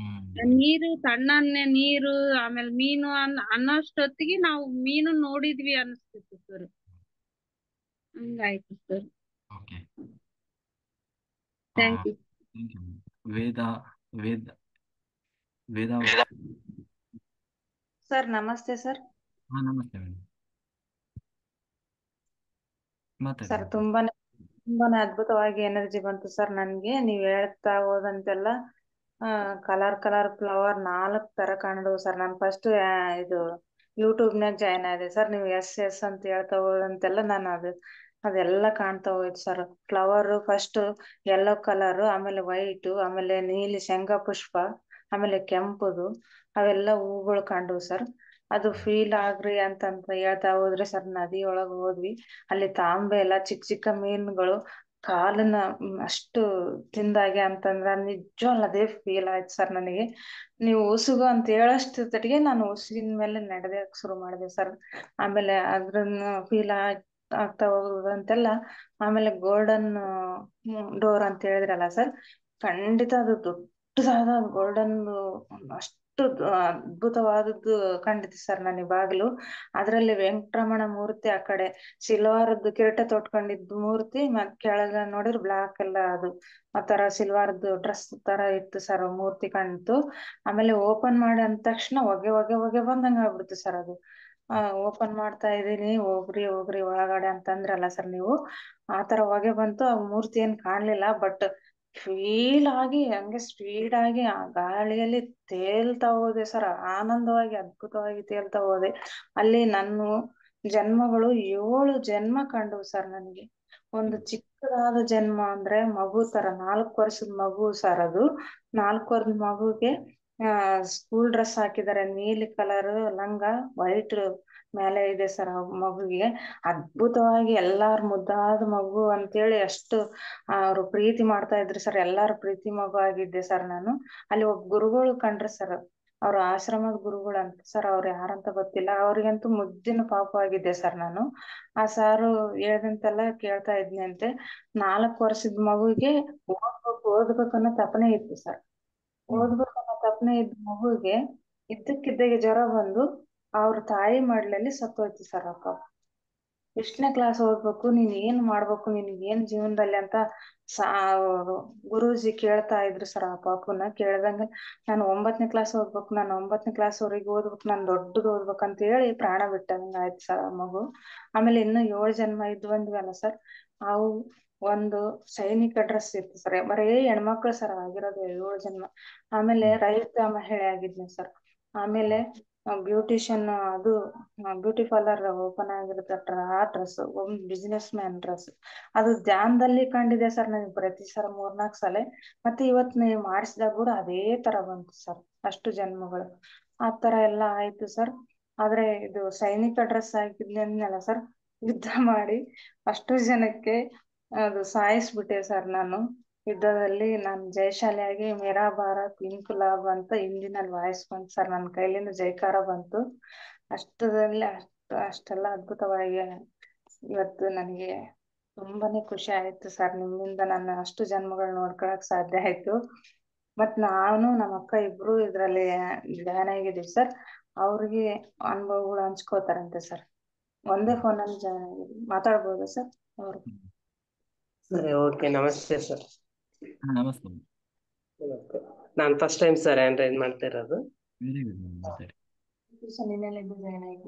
ನೀರು, ತಣ್ಣನೆ ನೀರು, ಆಮೇಲೆ ಮೀನು ಅನ್ನೋಷ್ಟೊತ್ತಿಗೆ ನಾವು ಮೀನು ನೋಡಿದ್ವಿ ಅನಿಸ್ತಿತ್ತು ಸರ್. ಹಂಗಾಯ್ತು ಸರ್. Thank you. ವೇದ ಸರ್ ನಮಸ್ತೆ ಸರ್. ನಮಸ್ತೆ ಮೇಡಮ್. ಸರ್ ತುಂಬಾನೇ ಅದ್ಭುತವಾಗಿ ಎನರ್ಜಿ ಬಂತು ಸರ್ ನನ್ಗೆ. ನೀವ್ ಹೇಳ್ತಾ ಹೋದಂತೆಲ್ಲ ಕಲರ್ ಫ್ಲವರ್ 4 ತರ ಕಾಣಿದ್ವು ಸರ್. ನಾನು ಫಸ್ಟ್ ಇದು ಯೂಟ್ಯೂಬ್ನಾಗ ಜಾಯ್ನ್ ಆದೆ ಸರ್. ನೀವು ಎಸ್ ಅಂತ ಹೇಳ್ತಾ ಹೋದಂತೆಲ್ಲ ನಾನು ಅದೆಲ್ಲ ಕಾಣ್ತಾ ಹೋಯ್ತು sir. Flower first yellow colour, ಆಮೇಲೆ ವೈಟ್, ಆಮೇಲೆ ನೀಲಿ ಶೇಂಗಾ ಪುಷ್ಪ, ಆಮೇಲೆ ಕೆಂಪುದು ಅವೆಲ್ಲ ಹೂಗಳು ಕಂಡ್ವು ಸರ್. ಅದು ಫೀಲ್ ಆಗ್ರಿ ಅಂತಂತ ಹೇಳ್ತಾ ಹೋದ್ರೆ ಸರ್, ನದಿ ಒಳಗ್ ಹೋದ್ವಿ. ಅಲ್ಲಿ ತಾಂಬೆ ಎಲ್ಲ ಚಿಕ್ಕ ಮೀನುಗಳು ಕಾಲನ್ನ ಅಷ್ಟು ತಿಂದಾಗೆ ಅಂತಂದ್ರ ನಿಜವಲ್ಲ, ಅದೇ ಫೀಲ್ ಆಯ್ತು ಸರ್ ನನಗೆ. ನೀವು ಉಸುಗು ಅಂತ ಹೇಳಷ್ಟೊತ್ತಿಗೆ ನಾನು ಉಸುಗಿನ ಮೇಲೆ ನಡೆದಕ್ಕೆ ಶುರು ಮಾಡಿದೆ ಸರ್. ಆಮೇಲೆ ಅದ್ರನ್ನ ಫೀಲ್ ಆಗ್ತಾ ಹೋಗುದಂತೆಲ್ಲ. ಆಮೇಲೆ ಗೋಲ್ಡನ್ ಡೋರ್ ಅಂತ ಹೇಳಿದ್ರಲ್ಲ ಸರ್, ಖಂಡಿತ ಅದು ದೊಡ್ಡದಾದ ಗೋಲ್ಡನ್ ಅಷ್ಟು ಅದ್ಭುತವಾದದ್ದು ಕಂಡಿತು ಸರ್ ನನಗೆ ಬಾಗಿಲು. ಅದ್ರಲ್ಲಿ ವೆಂಕಟರಮಣ ಮೂರ್ತಿ, ಆ ಕಡೆ ಸಿಲ್ವಾರದ್ದು ಕಿರೀಟ ತೊಟ್ಕೊಂಡಿದ್ದು ಮೂರ್ತಿ, ಮತ್ ಕೆಳಗ ನೋಡಿದ್ರೆ ಬ್ಲಾಕ್ ಎಲ್ಲ ಅದು ಆ ತರ ಸಿಲ್ವಾರದ್ದು ಡ್ರೆಸ್ ತರ ಇತ್ತು ಸರ್ ಮೂರ್ತಿ ಕಾಣ್ತು. ಆಮೇಲೆ ಓಪನ್ ಮಾಡಿ ಅಂದ ತಕ್ಷಣ ಹೊಗೆ ಬಂದಂಗ ಆಗ್ಬಿಡ್ತು ಸರ್ ಅದು. ಓಪನ್ ಮಾಡ್ತಾ ಇದೀನಿ, ಹೋಗ್ರಿ ಒಳಗಡೆ ಅಂತಂದ್ರಲ್ಲ ಸರ್ ನೀವು, ಆತರ ಹೊಗೆ ಬಂತು. ಆ ಮೂರ್ತಿ ಏನ್ ಕಾಣ್ಲಿಲ್ಲ, ಬಟ್ ಫೀಲ್ ಆಗಿ ಹಂಗೆ ಸ್ಪೀಡ್ ಆಗಿ ಆ ಗಾಳಿಯಲ್ಲಿ ತೇಲ್ತಾ ಹೋದೆ ಸರ್. ಆನಂದವಾಗಿ ಅದ್ಭುತವಾಗಿ ತೇಲ್ತಾ ಹೋದೆ. ಅಲ್ಲಿ ನನ್ನ ಜನ್ಮಗಳು 7 ಜನ್ಮ ಕಂಡವು ಸರ್ ನನಗೆ. ಒಂದು ಚಿಕ್ಕದಾದ ಜನ್ಮ ಅಂದ್ರೆ ಮಗು ತರ, 4 ವರ್ಷದ ಮಗು ಸರ್ ಅದು. 4 ವರ್ಷದ ಮಗುಗೆ ಸ್ಕೂಲ್ ಡ್ರೆಸ್ ಹಾಕಿದ್ದಾರೆ, ನೀಲಿ ಕಲರ್ ಲಂಗ, ವೈಟ್ ಮೇಲೆ ಇದೆ ಸರ್ ಆ ಮಗುಗೆ. ಅದ್ಭುತವಾಗಿ ಎಲ್ಲಾರು ಮುದ್ದಾದ ಮಗು ಅಂತೇಳಿ ಅಷ್ಟು ಅವ್ರು ಪ್ರೀತಿ ಮಾಡ್ತಾ ಇದ್ರು ಸರ್. ಎಲ್ಲಾರು ಪ್ರೀತಿ ಮಗು ಆಗಿದ್ದೆ ಸರ್ ನಾನು. ಅಲ್ಲಿ ಒಬ್ಬ ಗುರುಗಳು ಕಂಡ್ರು ಸರ್, ಅವ್ರ ಆಶ್ರಮದ ಗುರುಗಳು ಅಂತ ಸರ್. ಅವ್ರು ಯಾರಂತ ಗೊತ್ತಿಲ್ಲ, ಅವ್ರಿಗಂತೂ ಮುದ್ದಿನ ಪಾಪು ಆಗಿದ್ದೆ ಸರ್ ನಾನು. ಆ ಸಾರು ಹೇಳ್ದಂತೆಲ್ಲ ಕೇಳ್ತಾ ಇದ್ನಿ ಅಂತೆ. 4 ವರ್ಷದ ಮಗುಗೆ ಓದ್ಬೇಕನ್ನೋ ತಪನೆ ಇತ್ತು ಸರ್. ಓದ್ಬೇಕನ್ನೋ ತಪನೆ ಇದ್ದ ಮಗುಗೆ ಇದ್ದಕ್ಕಿದ್ದಾಗೆ ಜ್ವರ ಬಂದು ಅವ್ರ ತಾಯಿ ಮಡ್ಲಲ್ಲಿ ಸತ್ತೋಯ್ತು ಸರ್ ಅಪ್ಪ. ಎಷ್ಟನೇ ಕ್ಲಾಸ್ ಓದ್ಬೇಕು, ನೀನ್ ಏನ್ ಮಾಡ್ಬೇಕು, ನಿನ್ಗೆ ಏನ್ ಜೀವನದಲ್ಲಿ ಅಂತ ಗುರೂಜಿ ಕೇಳ್ತಾ ಇದ್ರು ಸರ್. ಆ ಪಾಪುನ ಕೇಳ್ದಂಗ ನಾನು 9ನೇ ಕ್ಲಾಸ್ ಓದ್ಬೇಕು, ನಾನು 9ನೇ ಕ್ಲಾಸ್ ವರೆಗೆ ಓದ್ಬೇಕು, ನಾನು ದೊಡ್ಡದು ಓದ್ಬೇಕಂತ ಹೇಳಿ ಪ್ರಾಣ ಬಿಟ್ಟಂಗ ಆಯ್ತು ಸರ್ ಆ ಮಗು. ಆಮೇಲೆ ಇನ್ನು 7 ಜನ್ಮ ಇದ್ ಬಂದ್ವಲ್ಲ ಸರ್, ಅವು ಒಂದು ಸೈನಿಕ ಡ್ರೆಸ್ ಇತ್ತು ಸರ್. ಬರೇ ಹೆಣ್ಮಕ್ಳು ಸರ್ ಆಗಿರೋದು 7 ಜನ್ಮ. ಆಮೇಲೆ ರೈತ ಮಹಿಳೆ ಆಗಿದ್ನಿ ಸರ್. ಆಮೇಲೆ ಬ್ಯೂಟಿಷಿಯನ್, ಅದು ಬ್ಯೂಟಿ ಪಾರ್ಲರ್ ಓಪನ್ ಆಗಿರುತ್ತೆ ಆ ಡ್ರೆಸ್, ಒಂದು ಬಿಸಿನೆಸ್ ಮ್ಯಾನ್ ಡ್ರೆಸ್. ಅದು ಧ್ಯಾನದಲ್ಲಿ ಕಂಡಿದೆ ಸರ್ ನನಗೆ ಪ್ರತಿ ಸಲ 3-4 ಸಲ. ಮತ್ತೆ ಇವತ್ ನೀವು ಮಾಡಿಸಿದಾಗ ಕೂಡ ಅದೇ ತರ ಬಂತು ಸರ್. ಅಷ್ಟು ಜನ್ಮಗಳು ಆ ತರ ಎಲ್ಲ ಆಯ್ತು ಸರ್. ಆದ್ರೆ ಇದು ಸೈನಿಕ ಡ್ರೆಸ್ ಹಾಕಿದ್ನಿ ಅಂದ್ನಲ್ಲ ಸರ್, ಯುದ್ಧ ಮಾಡಿ ಅಷ್ಟು ಜನಕ್ಕೆ ಅದು ಸಾಯಿಸ್ಬಿಟ್ಟೆ ಸರ್ ನಾನು. ಯುದ್ಧದಲ್ಲಿ ನಾನು ಜಯಶಾಲಿಯಾಗಿ ಮೇರಾ ಭಾರತ್ ಇನ್ಕುಲಾಬ್ ಅಂತ ಹಿಂದಿನಲ್ಲಿ ವಾಯ್ಸ್ ಬಂತು ಸರ್. ನನ್ನ ಕೈಲಿಂದ ಜೈಕಾರ ಬಂತು. ಅಷ್ಟೆಲ್ಲ ಅದ್ಭುತವಾಗಿ ಇವತ್ತು ನನಗೆ ತುಂಬಾನೇ ಖುಷಿ ಆಯ್ತು ಸರ್. ನಿಮ್ಮಿಂದ ನನ್ನ ಅಷ್ಟು ಜನ್ಮಗಳು ನೋಡ್ಕೊಳಕ್ ಸಾಧ್ಯ ಆಯ್ತು. ಮತ್ ನಾನು ನಮ್ಮ ಅಕ್ಕ ಇಬ್ರು ಇದ್ರಲ್ಲಿ ಜಾಯ್ನ್ ಆಗಿದೀವಿ ಸರ್. ಅವ್ರಿಗೆ ಅನುಭವಗಳು ಹಂಚ್ಕೋತಾರಂತೆ ಸರ್. ಒಂದೇ ಫೋನ್ ಅಲ್ಲಿ ಜಾಯ್ನ್ ಆಗಿದ್ವಿ, ಮಾತಾಡ್ಬೋದಾ ಸರ್ ಅವರು? ಸರಿ, ಓಕೆ. ನಮಸ್ತೆ ಸರ್. ನಮಸ್ತೆ. ನಮಸ್ತೆ. ನಾನು ಫಸ್ಟ್ ಟೈಮ್ ಸರ್ ಹ್ಯಾಂಡ್ ಮಾಡ್ತಾ ಇರೋದು. ವೆರಿ ಗುಡ್ ಮಾತಾಡಿ.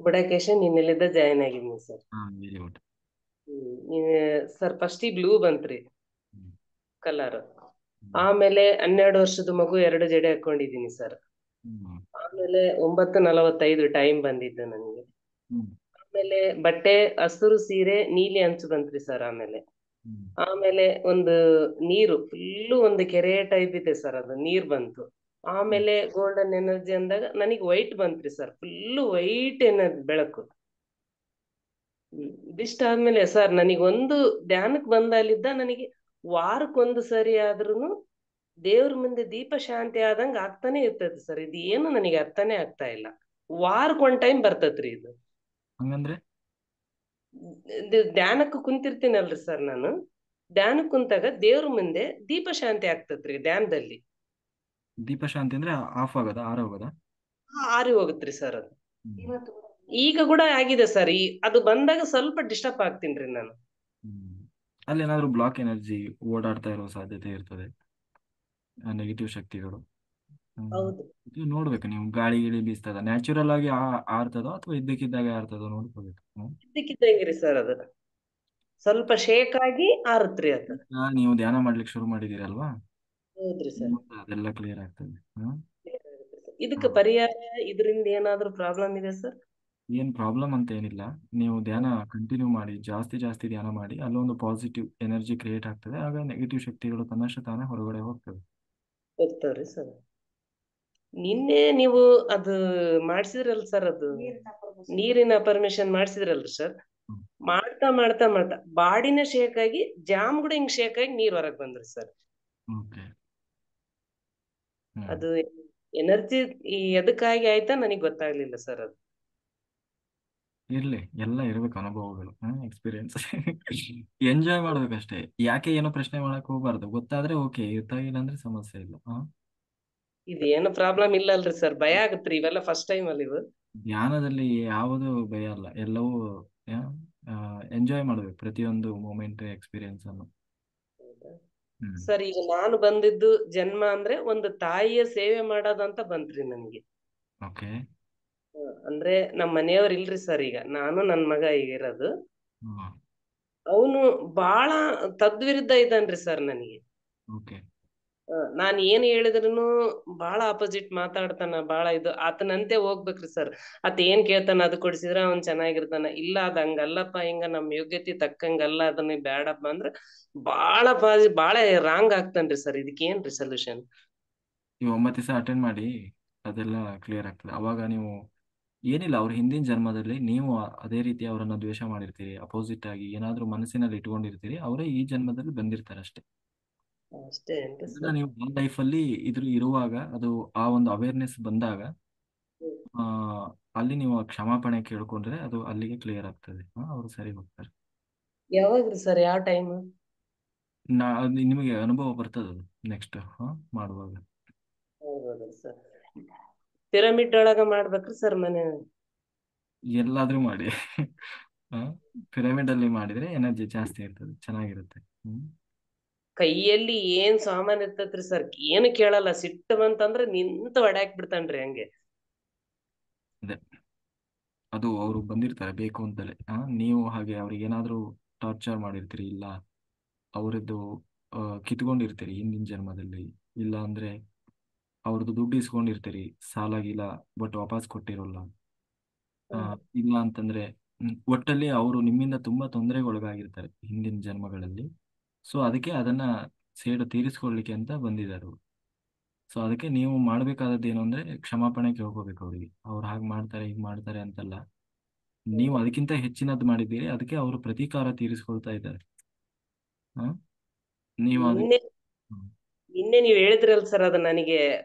ಬುಡಕೇಶನ್ ಇನ್ನೆಲ್ಲಿದ್ದ ಜಾಯ್ನ್ ಆಗಿದ್ದೀನಿ sir. Very good. Sir first ಈ ಬ್ಲೂ ಬಂತ್ರಿ ಕಲರ್. ಆಮೇಲೆ 12 ವರ್ಷದ ಮಗು 2 ಜಡೆ ಹಾಕೊಂಡಿದೀನಿ ಸರ್. ಆಮೇಲೆ 9:45 ಟೈಮ್ ಬಂದಿದ್ದು ನನಗೆ. ಆಮೇಲೆ ಬಟ್ಟೆ ಹಸಿರು ಸೀರೆ ನೀಲಿ ಅಂಚು ಬಂತ್ರಿ ಸರ್. ಆಮೇಲೆ ಒಂದು ನೀರು ಫುಲ್ಲು ಒಂದು ಕೆರೆ ಟೈಪ್ ಇದೆ ಸರ್, ಅದು ನೀರ್ ಬಂತು. ಆಮೇಲೆ ಗೋಲ್ಡನ್ ಎನರ್ಜಿ ಅಂದಾಗ ನನಗೆ ವೈಟ್ ಬಂತ್ರಿ ಸರ್, ಫುಲ್ಲು ವೈಟ್ ಎನರ್ಜಿ ಬೆಳಕು. ಇದಿಷ್ಟ ಆದ್ಮೇಲೆ ಸರ್ ನನಗೊಂದು ಧ್ಯಾನಕ್ಕೆ ಬಂದಾಲಿದ್ದ ನನಗೆ ವಾರಕ್ಕೊಂದು ಸರಿ ಆದ್ರೂನು ದೇವ್ರ ಮುಂದೆ ದೀಪ ಶಾಂತಿ ಆದಂಗ ಆಗ್ತಾನೆ ಇರ್ತೈತಿ ಸರ್. ಇದು ಏನು ನನಗೆ ಅರ್ಥನೇ ಆಗ್ತಾ ಇಲ್ಲ. ವಾರಕ್ಕೊಂದ್ ಟೈಮ್ ಬರ್ತೈತ್ರಿ ಇದು. ಹಂಗಂದ್ರೆ ಧ್ಯಾನಕ್ಕೆ ಕುಂತಿರ್ತೀನಲ್ರಿ ಸರ್, ನಾನು ಧ್ಯಾನಕ್ಕೆ ಕುಂತಾಗ ದೇವ್ರ ಮುಂದೆ ದೀಪ ಶಾಂತಿ ಆಗ್ತತ್ರಿ. ಧ್ಯಾನದಲ್ಲಿ ದೀಪ ಶಾಂತಿ ಅಂದ್ರೆ ಆಫ್ ಆಗೋದಾ, ಆರೋಗೋದಾ? ಆರಿ ಹೋಗತ್ರಿ ಸರ್ ಅದು. ಈಗ ಕೂಡ ಆಗಿದೆ ಸರ್. ಅದು ಬಂದಾಗ ಸ್ವಲ್ಪ ಡಿಸ್ಟರ್ಬ್ ಆಗ್ತೀನ್ರಿ ನಾನು. ಅಲ್ಲಿ ಏನಾದ್ರು ಬ್ಲಾಕ್ ಎನರ್ಜಿ ಓಡಾಡ್ತಾ ಇರೋ ಸಾಧ್ಯತೆ ಇರ್ತದೆ, ನೆಗೆಟಿವ್ ಶಕ್ತಿಗಳು. ಹೌದು, ಇದು ನೋಡ್ಬೇಕು ನೀವು. ಗಾಳಿ ಗಿಳಿ ಬೀಸ್ತದ, ನ್ಯಾಚುರಲ್ ಆಗಿ ಆರ್ತದೋ ಅಥವಾ ಇದ್ದಕ್ಕಿದ್ದಾಗೆ ಆರ್ತದೋ ನೋಡ್ಕೋಬೇಕು. ಇದ್ದಕ್ಕಿದ್ದಂಗಿರಿ ಸರ್, ಅದು ಸ್ವಲ್ಪ ಶೇಕ್ ಆಗಿ ಆರುತ್ರಿ ಅದು. ನೀವು ಧ್ಯಾನ ಮಾಡ್ಲಿಕ್ಕೆ ಶುರು ಮಾಡಿದಿರಲ್ವಾ, ಹೌದ್ರಿ ಸರ್. ಅದೆಲ್ಲ ಕ್ಲಿಯರ್ ಆಗ್ತದೆ. ಇದಕ್ಕೆ ಪರಿಹಾರ, ಇದರಿಂದ ಏನಾದ್ರು ಪ್ರಾಬ್ಲಮ್ ಇದೆ ಸರ್? ಏನ್ ಪ್ರಾಬ್ಲಮ್ ಅಂತ ಏನಿಲ್ಲ. ನೀವು ಧ್ಯಾನ ಕಂಟಿನ್ಯೂ ಮಾಡಿ, ಜಾಸ್ತಿ ಜಾಸ್ತಿ ಧ್ಯಾನ ಮಾಡಿ, ಅಲ್ಲೊಂದು ಪಾಸಿಟಿವ್ ಎನರ್ಜಿ ಕ್ರಿಯೇಟ್ ಆಗ್ತದೆ. ಆಗ ನೆಗೆಟಿವ್ ಶಕ್ತಿಗಳು ತನ್ನಷ್ಟು ತಾನೇ ಹೊರಗಡೆ ಹೋಗ್ತವೆ. ಹೋಗ್ತಾವ್ರಿ ಸರ್. ನಿನ್ನೆ ನೀವು ಅದು ಮಾಡ್ಸಿದ್ರಲ್ಲ ಸರ್, ಅದು ನೀರಿನ ಪರ್ಮಿಷನ್ ಮಾಡ್ಸಿದ್ರಲ್ರಿ ಸರ್. ಮಾಡ್ತಾ ಮಾಡ್ತಾ ಮಾಡ್ತಾ ಬಾಡಿನ ಶೇಕ್ ಆಗಿ ಜಾಮ್ ಕೂಡ ಹಿಂಗ್ ಶೇಕ್ ಆಗಿ ನೀರ್ ಹೊರಗ್ ಬಂದ್ರಿ ಸರ್. ಅದು ಎನರ್ಜಿ ಎದಕ್ಕಾಗಿ ಆಯ್ತಾ ನನಗ್ ಗೊತ್ತಾಗ್ಲಿಲ್ಲ ಸರ್. ಅದು ಇರ್ಲಿ, ಎಲ್ಲ ಇರ್ಬೇಕು ಅನುಭವಗಳು, ಎಕ್ಸ್ಪೀರಿಯನ್ಸ್. ಎಂಜಾಯ್ ಮಾಡ್ಬೇಕಷ್ಟೇ. ಯಾಕೆ ಏನೋ ಪ್ರಶ್ನೆ ಮಾಡಕ್ ಹೋಗ್ಬಾರ್ದು. ಗೊತ್ತಾದ್ರೆ ಓಕೆ, ಗೊತ್ತಾಗಿಲ್ಲ ಅಂದ್ರೆ ಸಮಸ್ಯೆ ಇಲ್ಲ. ಇದೇನು ಪ್ರಾಬ್ಲಮ್ ಇಲ್ಲ ಅಲ್ರಿ ಸರ್? ಭಯ ಆಗತ್ರಿ ಇವೆಲ್ಲ ಫಸ್ಟ್ ಟೈಮ್ ಅಲ್ಲಿ ಇವು. ಧ್ಯಾನದಲ್ಲಿ ಯಾವುದು ಭಯ ಅಲ್ಲ, ಎಲ್ಲವೂ ಎಂಜಾಯ್ ಮಾಡ್ಬೇಕು ಪ್ರತಿಯೊಂದು ಮೂಮೆಂಟ್, ಎಕ್ಸ್ಪೀರಿಯನ್ಸ್ ಅನ್ನು. ಸರ್ ಈಗ ನಾನು ಬಂದಿದ್ದು ಜನ್ಮ ಅಂದ್ರೆ ಒಂದು ತಾಯಿಯ ಸೇವೆ ಮಾಡೋದಂತ ಬಂತ್ರಿ ನನಗೆ. ಓಕೆ. ಅಂದ್ರೆ ನಮ್ಮ ಮನೆಯವ್ರು ಇಲ್ರಿ ಸರ್. ಈಗ ನಾನು ನನ್ ಮಗ ಈಗ ಇರೋದು. ಅವನು ಬಾಳ ತದ್ವಿರುದ್ಧ ಇದ್ದಾನ್ರಿ ಸರ್ ನನಗೆ. ನಾನ್ ಏನ್ ಹೇಳಿದ್ರುನು ಬಾಳ ಅಪೋಸಿಟ್ ಮಾತಾಡ್ತಾನ. ಬಾಳ ಇದು ಆತನಂತೆ ಹೋಗ್ಬೇಕ್ರಿ ಸರ್. ಆತ ಏನ್ ಕೇಳ್ತಾನ ಅದು ಕೊಡ್ಸಿದ್ರ ಅವ್ನ್ ಚೆನ್ನಾಗಿರ್ತಾನ. ಇಲ್ಲ ಅದ ಹಂಗಲ್ಲಪ್ಪ, ಹಿಂಗ ನಮ್ ಯೋಗ್ಯತೆ ತಕ್ಕಂಗಲ್ಲ, ಅದನ್ನ ಬ್ಯಾಡಪ್ಪ ಅಂದ್ರ ಬಾಳ ರಾಂಗ್ ಆಗ್ತಾನ್ರಿ ಸರ್. ಇದಕ್ಕೆ ಏನ್ರಿ ಸೊಲ್ಯೂಷನ್? ನೀವು 9 ದಿವಸ ಅಟೆಂಡ್ ಮಾಡಿ, ಅದೆಲ್ಲ ಕ್ಲಿಯರ್ ಆಗ್ತದೆ. ಅವಾಗ ನೀವು ಏನಿಲ್ಲ, ಅವ್ರ ಹಿಂದಿನ ಜನ್ಮದಲ್ಲಿ ನೀವು ಅದೇ ರೀತಿ ಅವರನ್ನ ದ್ವೇಷ ಮಾಡಿರ್ತೀರಿ, ಅಪೋಸಿಟ್ ಆಗಿ ಏನಾದ್ರೂ ಮನಸ್ಸಿನಲ್ಲಿ ಇಟ್ಕೊಂಡಿರ್ತೀರಿ. ಅವರೇ ಈ ಜನ್ಮದಲ್ಲಿ ಬಂದಿರ್ತಾರೆ ಅಷ್ಟೇ. ಅಷ್ಟೇ ನೀವು ಲೈಫಲ್ಲಿ ಇರುವಾಗ ಅದು ಆ ಒಂದು ಅವೇರ್ನೆಸ್ ಬಂದಾಗ ಅಲ್ಲಿ ನೀವು ಕ್ಷಮಾಪಣೆ ಕೇಳ್ಕೊಂಡ್ರೆ ಅದು ಅಲ್ಲಿಗೆ ಕ್ಲಿಯರ್ ಆಗ್ತದೆ. ಅವರು ಸರಿ ಹೋಗ್ತಾರೆ. ಯಾವಾಗ್ರಿ ಸರ್? ಯಾವ ಟೈಮ್? ನಿಮಗೆ ಅನುಭವ ಬರ್ತದೆ ಅದು ನೆಕ್ಸ್ಟ್ ಮಾಡುವಾಗ. ಹೌದೌದು ಸರ್. ಪಿರಮಿಡ್ ಒಳಗ ಮಾಡ್ಬೇಕ್ರಿ ಸರ್ ಮನೆ? ಎಲ್ಲಾದ್ರೂ ಮಾಡಿ. ಪಿರಮಿಡ್ ಅಲ್ಲಿ ಮಾಡಿದ್ರೆ ಎನರ್ಜಿ ಜಾಸ್ತಿ ಇರ್ತದೆ, ಚೆನ್ನಾಗಿರುತ್ತೆ. ಕೈಯಲ್ಲಿ ಏನ್ ಸಾಮಾನ್ ಇರ್ತೈತ್ರಿ ಸರ್, ಏನು ಕೇಳಲ್ಲ, ಸಿಟ್ಟು ಬಂತಂದ್ರ ನಿಂತು ಹೊಡ್ಯಾಕ್ ಬಿಡ್ತಾನ್ರಿ ಹಂಗೆ. ಅದೇ ಅದು ಅವರು ಬಂದಿರ್ತಾರೆ ಬೇಕು ಅಂತಲೇ. ನೀವು ಹಾಗೆ ಅವ್ರಿಗೆ ಏನಾದ್ರೂ ಟಾರ್ಚರ್ ಮಾಡಿರ್ತೀರಿ, ಇಲ್ಲ ಅವರದ್ದು ಕಿತ್ಕೊಂಡಿರ್ತೀರಿ ಹಿಂದಿನ ಜನ್ಮದಲ್ಲಿ, ಇಲ್ಲ ಅಂದ್ರೆ ಅವ್ರದ್ದು ದುಡ್ಡು ಇಸ್ಕೊಂಡಿರ್ತೀರಿ ಸಾಲ ಗೀಲ, ಬಟ್ ವಾಪಸ್ ಕೊಟ್ಟಿರೋಲ್ಲ. ಇಲ್ಲ ಅಂತಂದ್ರೆ ಒಟ್ಟಲ್ಲಿ ಅವರು ನಿಮ್ಮಿಂದ ತುಂಬಾ ತೊಂದರೆಗೆ ಒಳಗಾಗಿರ್ತಾರೆ ಹಿಂದಿನ ಜನ್ಮಗಳಲ್ಲಿ. ಸೊ ಅದಕ್ಕೆ ಅದನ್ನ ಸೇಡು ತೀರಿಸ್ಕೊಳ್ಳಿಕ್ಕೆ ಅಂತ ಬಂದಿದ್ದಾರೆ ಅವರು. ಸೊ ಅದಕ್ಕೆ ನೀವು ಮಾಡ್ಬೇಕಾದದ್ದು ಏನು ಅಂದ್ರೆ ಕ್ಷಮಾಪಣೆ ಕೇಳ್ಕೋಬೇಕು ಅವರಿಗೆ. ಅವ್ರು ಹಾಗೆ ಮಾಡ್ತಾರೆ ಹೀಗೆ ಮಾಡ್ತಾರೆ ಅಂತಲ್ಲ, ನೀವು ಅದಕ್ಕಿಂತ ಹೆಚ್ಚಿನದ್ದು ಮಾಡಿದ್ದೀರಿ, ಅದಕ್ಕೆ ಅವರು ಪ್ರತೀಕಾರ ತೀರಿಸ್ಕೊಳ್ತಾ ಇದ್ದಾರೆ. ನೀವು ನಿನ್ನೆ ನೀವ್ ಹೇಳಿದ್ರಲ್ ಸರ್, ಅದ ನನಗೆ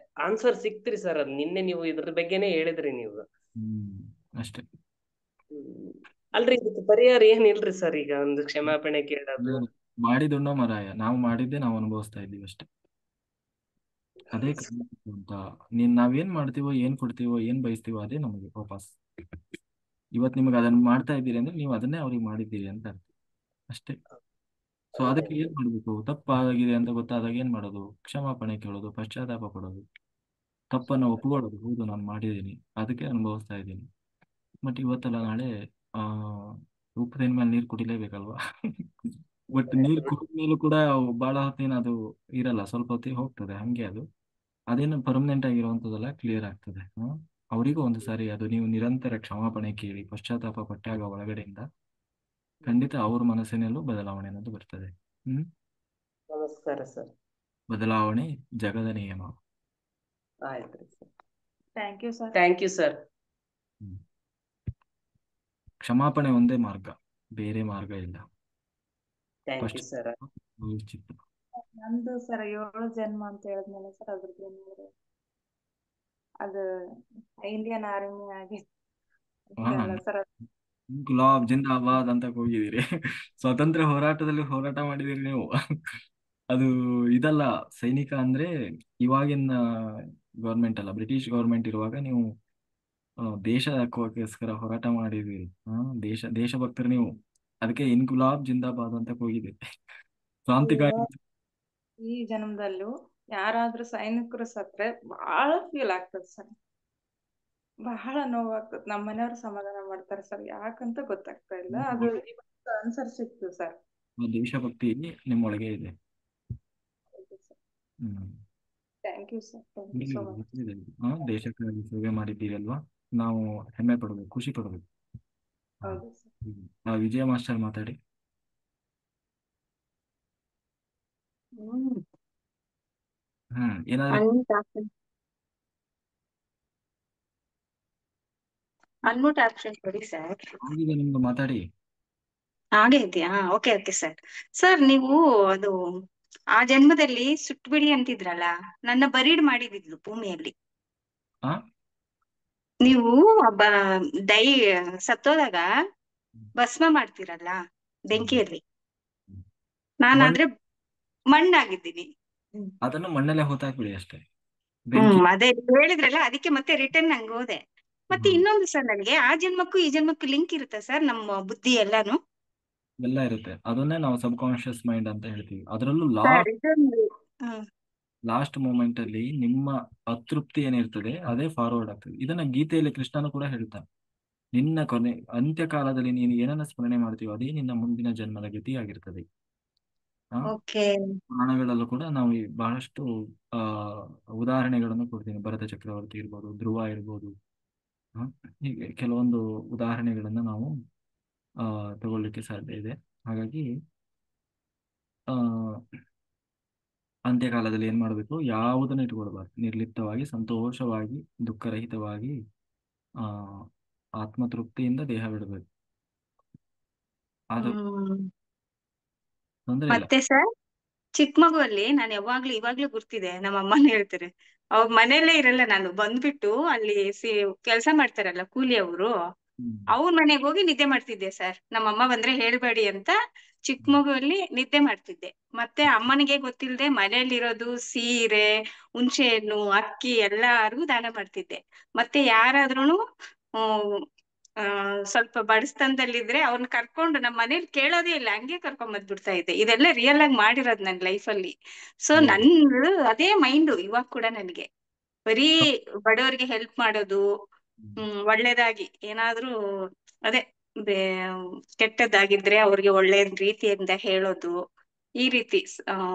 ಆನ್ಸರ್ ಸಿಕ್ತ್ರಿ ಸರ್. ಅದ್ ನಿನ್ನೆ ನೀವು ಇದ್ರ ಬಗ್ಗೆನೇ ಹೇಳಿದ್ರಿ ನೀವು. ಅಷ್ಟೇ. ಅಲ್ರಿ ಇದಕ್ಕೆ ಪರಿಹಾರ ಏನ್ ಇಲ್ರಿ ಸರ್? ಈಗ ಒಂದು ಕ್ಷಮಾಪಣೆ ಕೇಳೋದು ಮಾಡಿದುಣ್ಣೋ ಮರಾಯ, ನಾವು ಮಾಡಿದ್ದೆ ನಾವು ಅನುಭವಿಸ್ತಾ ಇದ್ದೀವಿ ಅಷ್ಟೇ. ಅದೇ ಅಂತ ನಾವೇನ್ ಮಾಡ್ತೀವೋ, ಏನ್ ಕೊಡ್ತೀವೋ, ಏನ್ ಬಯಸ್ತೀವೋ ಅದೇ ನಮಗೆ ವಾಪಸ್. ಇವತ್ತು ನಿಮಗೆ ಅದನ್ನ ಮಾಡ್ತಾ ಇದ್ದೀರಿ ಅಂದ್ರೆ ನೀವು ಅದನ್ನೇ ಅವ್ರಿಗೆ ಮಾಡಿದ್ದೀರಿ ಅಂತ ಅರ್ಥ ಅಷ್ಟೇ. ಸೊ ಅದಕ್ಕೆ ಏನ್ ಮಾಡ್ಬೇಕು? ತಪ್ಪಾಗಿದೆ ಅಂತ ಗೊತ್ತಾದಾಗ ಏನ್ ಮಾಡೋದು? ಕ್ಷಮಾಪಣೆ ಕೇಳೋದು, ಪಶ್ಚಾತ್ತಾಪ ಪಡೋದು, ತಪ್ಪನ್ನು ಒಪ್ಕೊಳ್ಳೋದು. ಹೌದು ನಾನು ಮಾಡಿದ್ದೀನಿ, ಅದಕ್ಕೆ ಅನುಭವಿಸ್ತಾ ಇದ್ದೀನಿ. ಬಟ್ ಇವತ್ತಲ್ಲ ನಾಳೆ ಉಪ್ಪು ಮೇಲೆ ನೀರು ಕುಡಿಲೇಬೇಕಲ್ವಾ? ಬಟ್ ನೀರು ಕುಡಿದ ಮೇಲೂ ಕೂಡ ಬಹಳ ಹೊತ್ತಿನ ಅದು ಇರಲ್ಲ, ಸ್ವಲ್ಪ ಹೊತ್ತಿಗೆ ಹೋಗ್ತದೆ ಹಂಗೆ. ಅದು ಅದೇನು ಪರ್ಮನೆಂಟ್ ಆಗಿರುವಂಥದ್ದಲ್ಲ, ಕ್ಲಿಯರ್ ಆಗ್ತದೆ. ಅವರಿಗೂ ಒಂದು ಸಾರಿ ಅದು ನೀವು ನಿರಂತರ ಕ್ಷಮಾಪಣೆ ಕೇಳಿ ಪಶ್ಚಾತ್ತಾಪ ಪಟ್ಟಾಗ ಒಳಗಡೆಯಿಂದ ಖಂಡಿತ ಅವ್ರ ಮನಸ್ಸಿನಲ್ಲೂ ಬದಲಾವಣೆ ಅನ್ನೋದು ಬರ್ತದೆ. ನಮಸ್ಕಾರ ಸರ್. ಬದಲಾವಣೆ ಜಗದ ನಿಯಮ. ಆಯ್ತ್ರಿ sir. Thank you sir. Thank you sir. ಕ್ಷಮಾಪಣೆ ಒಂದೇ ಮಾರ್ಗ, ಬೇರೆ ಮಾರ್ಗ ಇಲ್ಲ. Thank you sir. ನಂದು ಸರ್ 7 ಜನ್ಮ ಅಂತ ಹೇಳಿದ್ಮೇಲೆ ಸರ್, ಅದ್ರದ್ದು ಏನಾದ್ರು ಅದು ಇಂಡಿಯನ್ ಆರ್ಮಿ ಆಗಿ ಸರ್. ಗುಲಾಬ್ ಜಿಂದಾಬಾದ್ ಅಂತ ಹೋಗಿದ್ದೀರಿ. ಸ್ವಾತಂತ್ರ್ಯ ಹೋರಾಟದಲ್ಲಿ ಹೋರಾಟ ಮಾಡಿದಿರಿ ನೀವು. ಅದು ಇದಲ್ಲ, ಸೈನಿಕ ಅಂದ್ರೆ ಇವಾಗಿನ ಗೌರ್ಮೆಂಟ್ ಅಲ್ಲ, ಬ್ರಿಟಿಷ್ ಗೌರ್ಮೆಂಟ್ ಇರುವಾಗ ನೀವು ದೇಶಕ್ಕೋಸ್ಕರ ಹೋರಾಟ ಮಾಡಿದಿರಿ. ದೇಶಭಕ್ತರು ನೀವು. ಅದಕ್ಕೆ ಇನ್ಕುಲಾಬ್ ಜಿಂದಾಬಾದ್ ಅಂತ ಹೋಗಿದ್ದೀರಿ. ಕ್ರಾಂತಿಕಾರಿ. ಈ ಜನ್ಮದಲ್ಲೂ ಯಾರಾದ್ರೂ ಸೈನಿಕರು ಸತ್ರೆ ಬಹಳ ಫೀಲ್ ಆಗ್ತದೆ ಸರ್, ಬಹಳ ನೋವಾಗ್ತದೆ. ನಮ್ಮ ಮನೆಯವ್ರು ಸಮಾಧಾನ ಮಾಡ್ತಾರೆ ಸರ್, ಯಾಕಂತ ಗೊತ್ತಾಗ್ತಾ ಇಲ್ಲ. ಅದು ಇವತ್ತು ಆನ್ಸರ್ ಸಿಕ್ತು ಸರ್. ದೇಶಭಕ್ತಿ ನಿಮ್ಮೊಳಗೆ ಇದೆ. Thank you sir. Thank you so much. ದೇಶಕ್ಕಾಗಿ ಸೇವೆ ಮಾಡಿದ್ದೀರಿ ಅಲ್ವಾ, ನಾವು ಹೆಮ್ಮೆ ಪಡಬೇಕು, ಖುಷಿ ಪಡಬೇಕು. ಹೌದು ಸರ್. ವಿಜಯ ಮಾಸ್ಟರ್ ಮಾತಾಡಿ. ಏನಾದ್ರು ಅನ್ಮ್ಯೂಟ್ ಆಪ್ಷನ್ ಕೊಡಿ ಸರ್. ಆಗಿದೆ ನಿಮ್ದು, ಮಾತಾಡಿ. ಹಾಗೆ ಇದೆಯಾ? Okay okay sir. ಸರ್ ನೀವು ಅದು ಆ ಜನ್ಮದಲ್ಲಿ ಸುಟ್ಬಿಡಿ ಅಂತಿದ್ರಲ್ಲ, ನನ್ನ ಬರೀಡ್ ಮಾಡಿದಿದ್ಲು ಭೂಮಿಯಲ್ಲಿ. ನೀವು ದೈ ಸತ್ತೋದಾಗ ಭಸ್ಮ ಮಾಡ್ತೀರಲ್ಲ ಬೆಂಕಿಯಲ್ಲಿ, ನಾನಾದ್ರೆ ಮಣ್ಣಾಗಿದ್ದೀನಿ. ಅದನ್ನು ಮಣ್ಣಲ್ಲೇ ಹೊತ್ತಾಕ್ಬಿಡಿ ಅಷ್ಟೇ. ಅದೇ ಹೇಳಿದ್ರಲ್ಲ, ಅದಕ್ಕೆ ಮತ್ತೆ ರಿಟರ್ನ್ ಹಂಗ ಹೋದೆ. ಮತ್ತೆ ಇನ್ನೊಂದು ಸರ್, ನನಗೆ ಆ ಜನ್ಮಕ್ಕೂ ಈ ಜನ್ಮಕ್ಕೂ ಲಿಂಕ್ ಇರುತ್ತೆ ಸರ್, ನಮ್ಮ ಬುದ್ಧಿ ಎಲ್ಲಾನು ಎಲ್ಲ ಇರುತ್ತೆ. ಅದನ್ನೇ ನಾವು ಸಬ್ ಕಾನ್ಶಿಯಸ್ ಮೈಂಡ್ ಅಂತ ಹೇಳ್ತೀವಿ. ಅದರಲ್ಲೂ ಲಾಸ್ಟ್ ಮೂಮೆಂಟ್ ಅಲ್ಲಿ ನಿಮ್ಮ ಅತೃಪ್ತಿ ಏನಿರ್ತದೆ ಅದೇ ಫಾರ್ವರ್ಡ್ ಆಗ್ತದೆ. ಇದನ್ನ ಗೀತೆಯಲ್ಲಿ ಕೃಷ್ಣನು ಕೂಡ ಹೇಳ್ತಾನೆ. ನಿನ್ನ ಕೊನೆ ಅಂತ್ಯಕಾಲದಲ್ಲಿ ನೀನು ಏನನ್ನ ಸ್ಮರಣೆ ಮಾಡ್ತೀವೋ ಅದೇ ನಿನ್ನ ಮುಂದಿನ ಜನ್ಮದ ಗತಿ ಆಗಿರ್ತದೆ. ಪುರಾಣಗಳಲ್ಲೂ ಕೂಡ ನಾವು ಬಹಳಷ್ಟು ಉದಾಹರಣೆಗಳನ್ನು ಕೊಡ್ತೀನಿ. ಭರತ ಚಕ್ರವರ್ತಿ ಇರ್ಬೋದು, ಧ್ರುವ ಇರ್ಬೋದು, ಹೀಗೆ ಕೆಲವೊಂದು ಉದಾಹರಣೆಗಳನ್ನ ನಾವು ತಗೊಳ್ಳಿಕ್ಕೆ ಸಾಧ್ಯ ಇದೆ. ಹಾಗಾಗಿ ಅಂತ್ಯಕಾಲದಲ್ಲಿ ಏನ್ ಮಾಡಬೇಕು? ಯಾವುದನ್ನು ಇಟ್ಕೊಳ್ಬಾರ್ದು. ನಿರ್ಲಿಪ್ತವಾಗಿ, ಸಂತೋಷವಾಗಿ, ದುಃಖರಹಿತವಾಗಿ, ಆತ್ಮತೃಪ್ತಿಯಿಂದ ದೇಹ ಬಿಡಬೇಕು. ಅದು ತೊಂದರೆ ಇಲ್ಲ. ಮತ್ತೆ ಸರ್, ಚಿಕ್ಕ ಮಗುವಲ್ಲಿ ನಾನು ಇವಾಗ್ಲೂ ಗುರ್ತಿದೆ, ನಮ್ಮ ಅಮ್ಮನ ಹೇಳ್ತಾರೆ, ಅವ್ರ ಮನೆಯಲ್ಲೇ ಇರಲ್ಲ ನಾನು. ಬಂದ್ಬಿಟ್ಟು ಅಲ್ಲಿ ಕೆಲಸ ಮಾಡ್ತಾರಲ್ಲ ಕೂಲಿ ಅವರು, ಅವ್ರ ಮನೆಗೆ ಹೋಗಿ ನಿದ್ದೆ ಮಾಡ್ತಿದ್ದೆ ಸರ್. ನಮ್ಮಮ್ಮ ಬಂದ್ರೆ ಹೇಳ್ಬೇಡಿ ಅಂತ ಚಿಕ್ಕ ಮಗುವಲ್ಲಿ ನಿದ್ದೆ ಮಾಡ್ತಿದ್ದೆ. ಮತ್ತೆ ಅಮ್ಮನಿಗೆ ಗೊತ್ತಿಲ್ಲದೆ ಮನೆಯಲ್ಲಿರೋದು ಸೀರೆ, ಹುಣಸೆ ಹಣ್ಣು, ಅಕ್ಕಿ ಎಲ್ಲಾರ್ಗೂ ದಾನ ಮಾಡ್ತಿದ್ದೆ. ಮತ್ತೆ ಯಾರಾದ್ರೂನು ಸ್ವಲ್ಪ ಬಡಸ್ತನದಲ್ಲಿದ್ರೆ ಅವ್ರನ್ನ ಕರ್ಕೊಂಡು ನಮ್ಮ ಮನೇಲಿ ಕೇಳೋದೇ ಇಲ್ಲ, ಹಂಗೆ ಕರ್ಕೊಂಡ್ ಬಂದ್ಬಿಡ್ತಾ ಇದ್ದೆ. ಇದೆಲ್ಲ ರಿಯಲ್ ಆಗಿ ಮಾಡಿರೋದು ನನ್ನ ಲೈಫಲ್ಲಿ. ಸೊ ನಂದು ಅದೇ ಮೈಂಡು ಇವಾಗ ಕೂಡ ನನಗೆ, ಬರೀ ಬಡವರಿಗೆ ಹೆಲ್ಪ್ ಮಾಡೋದು, ಒಳ್ಳೇದಾಗಿ ಏನಾದ್ರೂ ಅದೇ ಕೆಟ್ಟದ್ದಾಗಿದ್ರೆ ಅವ್ರಿಗೆ ಒಳ್ಳೆ ರೀತಿಯಿಂದ ಹೇಳೋದು, ಈ ರೀತಿ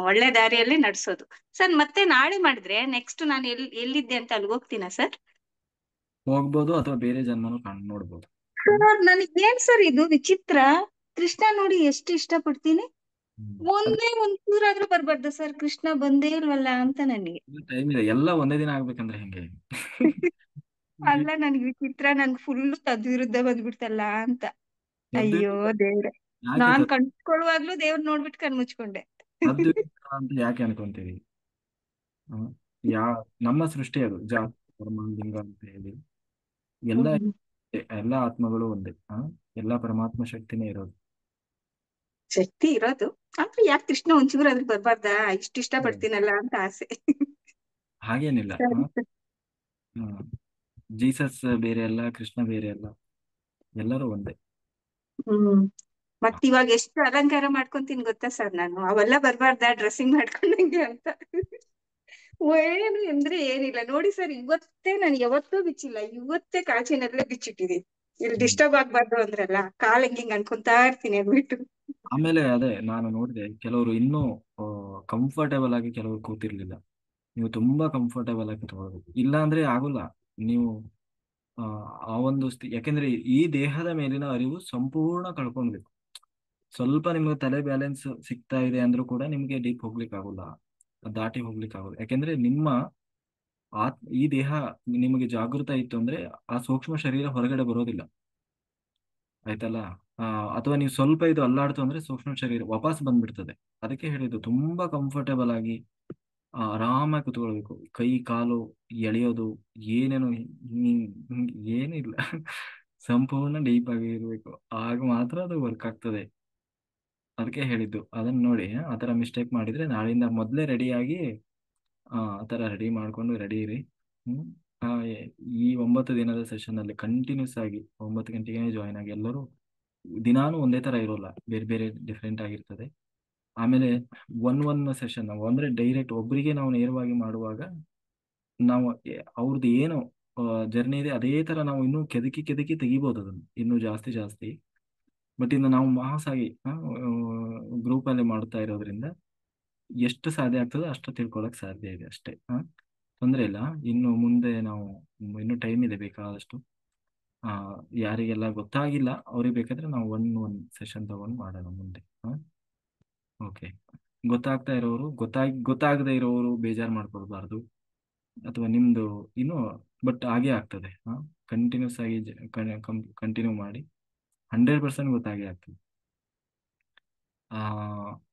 ಒಳ್ಳೆ ದಾರಿಯಲ್ಲಿ ನಡ್ಸೋದು. ಸರ್ ಮತ್ತೆ ನಾಳೆ ಮಾಡಿದ್ರೆ ನೆಕ್ಸ್ಟ್ ನಾನು ಎಲ್ಲಿದ್ದೆ ಅಂತ ಅಲ್ಲಿ ಹೋಗ್ತೀನಾ ಸರ್? ಹೋಗ್ಬೋದು, ಅಥವಾ ಬೇರೆ ಜನ್ಮನು ನೋಡ್ಬೋದು. ಸರ್ ನನಗೆ ಏನ್ ಸರ್ ಇದು ವಿಚಿತ್ರ, ಕೃಷ್ಣ ನೋಡಿ ಎಷ್ಟು ಇಷ್ಟಪಡ್ತೀನಿ, ಒಂದೇ ಒಂಚೂರಾದ್ರೂ ಬರ್ಬಾರ್ದು ಸರ್ ಕೃಷ್ಣ ಬಂದೇ ಇಲ್ವಲ್ಲ ಅಂತ ನನಗೆ. ಟೈಮ್ ಇದೆ, ಎಲ್ಲ ಒಂದೇ ದಿನ ಆಗ್ಬೇಕಂದ್ರೆ ಹೆಂಗೆ? ಅಲ್ಲ ನನ್ಗೆ ವಿಚಿತ್ರ, ನನ್ಗೆ ಫುಲ್ ತದ್ವಿರುದ್ಧ ಬಂದ್ಬಿಡ್ತಲ್ಲ ಅಂತ. ಅಯ್ಯೋ ದೇವ್ರೆ, ನಾನ್ ಕಣ್ಕೊಳ್ಳುವಾಗ್ಲೂ ದೇವ್ರ ನೋಡ್ಬಿಟ್ಟು ಕಣ್ ಮುಚ್ಕೊಂಡೆ. ಅಂತ ಯಾಕೆ ಅನ್ಕೊಂತೀವಿ? ನಮ್ಮ ಸೃಷ್ಟಿ ಅದು, ಜಾತಿ ಧರ್ಮ ಲಿಂಗ ಅಂತ ಹೇಳಿ ಎಲ್ಲ ಆತ್ಮಗಳು ಒಂದೇ. ಎಲ್ಲ ಪರಮಾತ್ಮ ಶಕ್ತಿನೇ ಇರೋದು, ಶಕ್ತಿ ಇರೋದು. ಆದ್ರೆ ಯಾಕೆ ಕೃಷ್ಣ ಒಂಚೂರಾದ್ರೂ ಬರ್ಬಾರ್ದಾ? ಇಷ್ಟ ಪಡ್ತೀನಲ್ಲ ಅಂತ ಆಸೆ. ಹಾಗೇನಿಲ್ಲ. ಜೀಸಸ್ ಬೇರೆ ಅಲ್ಲ, ಕೃಷ್ಣ ಬೇರೆ ಅಲ್ಲ, ಎಲ್ಲರೂ ಒಂದೇ. ಮತ್ ಇವಾಗ ಎಷ್ಟು ಅಲಂಕಾರ ಮಾಡ್ಕೊಂತೀನಿ ಗೊತ್ತಾ ಸರ್ ನಾನು, ಅವೆಲ್ಲ ಬರ್ಬಾರ್ದಾ ಡ್ರೆಸ್ಸಿಂಗ್ ಮಾಡ್ಕೊಂಡಂಗೆ ಅಂತ. ಏನು ಅಂದ್ರೆ ಏನಿಲ್ಲ ನೋಡಿ ಸರ್, ಇವತ್ತೇ ನಾನು ಯಾವತ್ತೂ ಬಿಚ್ಚಿಲ್ಲ, ಇವತ್ತೇ ಕಾಚಿನಲ್ಲೇ ಬಿಚ್ಚಿಟ್ಟಿದೀನಿ. ಇಲ್ಲಿ ಡಿಸ್ಟರ್ಬ್ ಆಗ್ಬಾರ್ದು ಅಂದ್ರಲ್ಲ, ಕಾಲ್ ಹಿಂಗ್ ಅನ್ಕೊಂತಾ ಇರ್ತೀನಿ ಅಂದ್ಬಿಟ್ಟು. ಆಮೇಲೆ ಅದೇ ನಾನು ನೋಡಿದೆ, ಕೆಲವರು ಇನ್ನೂ ಕಂಫರ್ಟೇಬಲ್ ಆಗಿ ಕೆಲವರು ಕೂತಿರ್ಲಿಲ್ಲ. ನೀವು ತುಂಬಾ ಕಂಫರ್ಟೇಬಲ್ ಆಗಿ ಕೂತ್ಕೊಳ್ಬೇಕು, ಇಲ್ಲ ಅಂದ್ರೆ ಆಗೋಲ್ಲ. ನೀವು ಆ ಒಂದು ಯಾಕೆಂದ್ರೆ ಈ ದೇಹದ ಮೇಲಿನ ಅರಿವು ಸಂಪೂರ್ಣ ಕಳ್ಕೊಳ್ಬೇಕು. ಸ್ವಲ್ಪ ನಿಮ್ಗೆ ತಲೆ ಬ್ಯಾಲೆನ್ಸ್ ಸಿಗ್ತಾ ಇದೆ ಅಂದ್ರೂ ಕೂಡ ನಿಮ್ಗೆ ಡೀಪ್ ಹೋಗ್ಲಿಕ್ಕೆ ಆಗೋಲ್ಲ, ದಾಟಿ ಹೋಗ್ಲಿಕ್ಕೆ ಆಗೋಲ್ಲ. ಯಾಕೆಂದ್ರೆ ನಿಮ್ಮ ಈ ದೇಹ ನಿಮಗೆ ಜಾಗೃತ ಇತ್ತು ಅಂದ್ರೆ ಆ ಸೂಕ್ಷ್ಮ ಶರೀರ ಹೊರಗಡೆ ಬರೋದಿಲ್ಲ, ಆಯ್ತಲ್ಲ. ಅಥವಾ ನೀವು ಸ್ವಲ್ಪ ಇದು ಅಲ್ಲಾಡ್ತು ಅಂದ್ರೆ ಸೂಕ್ಷ್ಮ ಶರೀರ ವಾಪಸ್ ಬಂದ್ಬಿಡ್ತದೆ. ಅದಕ್ಕೆ ಹೇಳಿದ್ದು ತುಂಬಾ ಕಂಫರ್ಟೇಬಲ್ ಆಗಿ ಆರಾಮಾಗಿ ಕುತ್ಕೊಳ್ಬೇಕು. ಕೈ ಕಾಲು ಎಳೆಯೋದು ಏನೇನು ಏನಿಲ್ಲ, ಸಂಪೂರ್ಣ ಡೀಪ್ ಆಗಿ ಇರ್ಬೇಕು, ಆಗ ಮಾತ್ರ ಅದು ವರ್ಕ್ ಆಗ್ತದೆ. ಅದಕ್ಕೆ ಹೇಳಿದ್ದು, ಅದನ್ನ ನೋಡಿ ಆ ಥರ ಮಿಸ್ಟೇಕ್ ಮಾಡಿದ್ರೆ ನಾಳೆಯಿಂದ ಮೊದಲೇ ರೆಡಿಯಾಗಿ ಆ ಥರ ರೆಡಿ ಮಾಡ್ಕೊಂಡು ರೆಡಿ ಇರಿ. ಈ 9 ದಿನದ ಸೆಷನ್ ಅಲ್ಲಿ ಕಂಟಿನ್ಯೂಸ್ ಆಗಿ 9 ಗಂಟೆಗೆ ಜಾಯಿನ್ ಆಗಿ. ಎಲ್ಲರೂ ದಿನಾನು ಒಂದೇ ತರ ಇರೋಲ್ಲ, ಬೇರೆ ಬೇರೆ ಡಿಫ್ರೆಂಟ್ ಆಗಿರ್ತದೆ. ಆಮೇಲೆ ಒನ್ ಸೆಷನ್ ನಾವು ಅಂದ್ರೆ ಡೈರೆಕ್ಟ್ ಒಬ್ಬರಿಗೆ ನಾವು ನೇರವಾಗಿ ಮಾಡುವಾಗ ನಾವು ಅವ್ರದ್ದು ಏನು ಜರ್ನಿ ಇದೆ ಅದೇ ತರ ನಾವು ಇನ್ನೂ ಕೆದಕಿ ತೆಗಿಬೋದು ಅದನ್ನು ಇನ್ನೂ ಜಾಸ್ತಿ. ಬಟ್ ಇನ್ನು ನಾವು ಮಾಸಾಗಿ ಗ್ರೂಪ್ ಅಲ್ಲಿ ಮಾಡ್ತಾ ಇರೋದ್ರಿಂದ ಎಷ್ಟು ಸಾಧ್ಯ ಆಗ್ತದೋ ಅಷ್ಟು ತಿಳ್ಕೊಳಕ್ ಸಾಧ್ಯ ಇದೆ ಅಷ್ಟೇ. ತೊಂದರೆ ಇಲ್ಲ. ಇನ್ನು ಮುಂದೆ ನಾವು ಇನ್ನೂ ಟೈಮ್ ಇದೆ ಬೇಕಾದಷ್ಟು. ಯಾರಿಗೆಲ್ಲ ಗೊತ್ತಾಗಿಲ್ಲ ಅವ್ರಿಗೆ ಬೇಕಾದ್ರೆ ನಾವು ಒನ್ ಸೆಷನ್ ತಗೊಂಡು ಮಾಡೋಣ ಮುಂದೆ. ಓಕೆ, ಗೊತ್ತಾಗ್ತಾ ಇರೋರು ಗೊತ್ತಾಗದೇ ಇರೋರು ಬೇಜಾರು ಮಾಡ್ಕೊಳ್ಬಾರ್ದು, ಅಥವಾ ನಿಮ್ದು ಇನ್ನೂ ಬಟ್ ಹಾಗೆ ಆಗ್ತದೆ. ಕಂಟಿನ್ಯೂಸ್ ಆಗಿ ಕಂಟಿನ್ಯೂ ಮಾಡಿ 100% ಗೊತ್ತಾಗೇ ಆಗ್ತದೆ.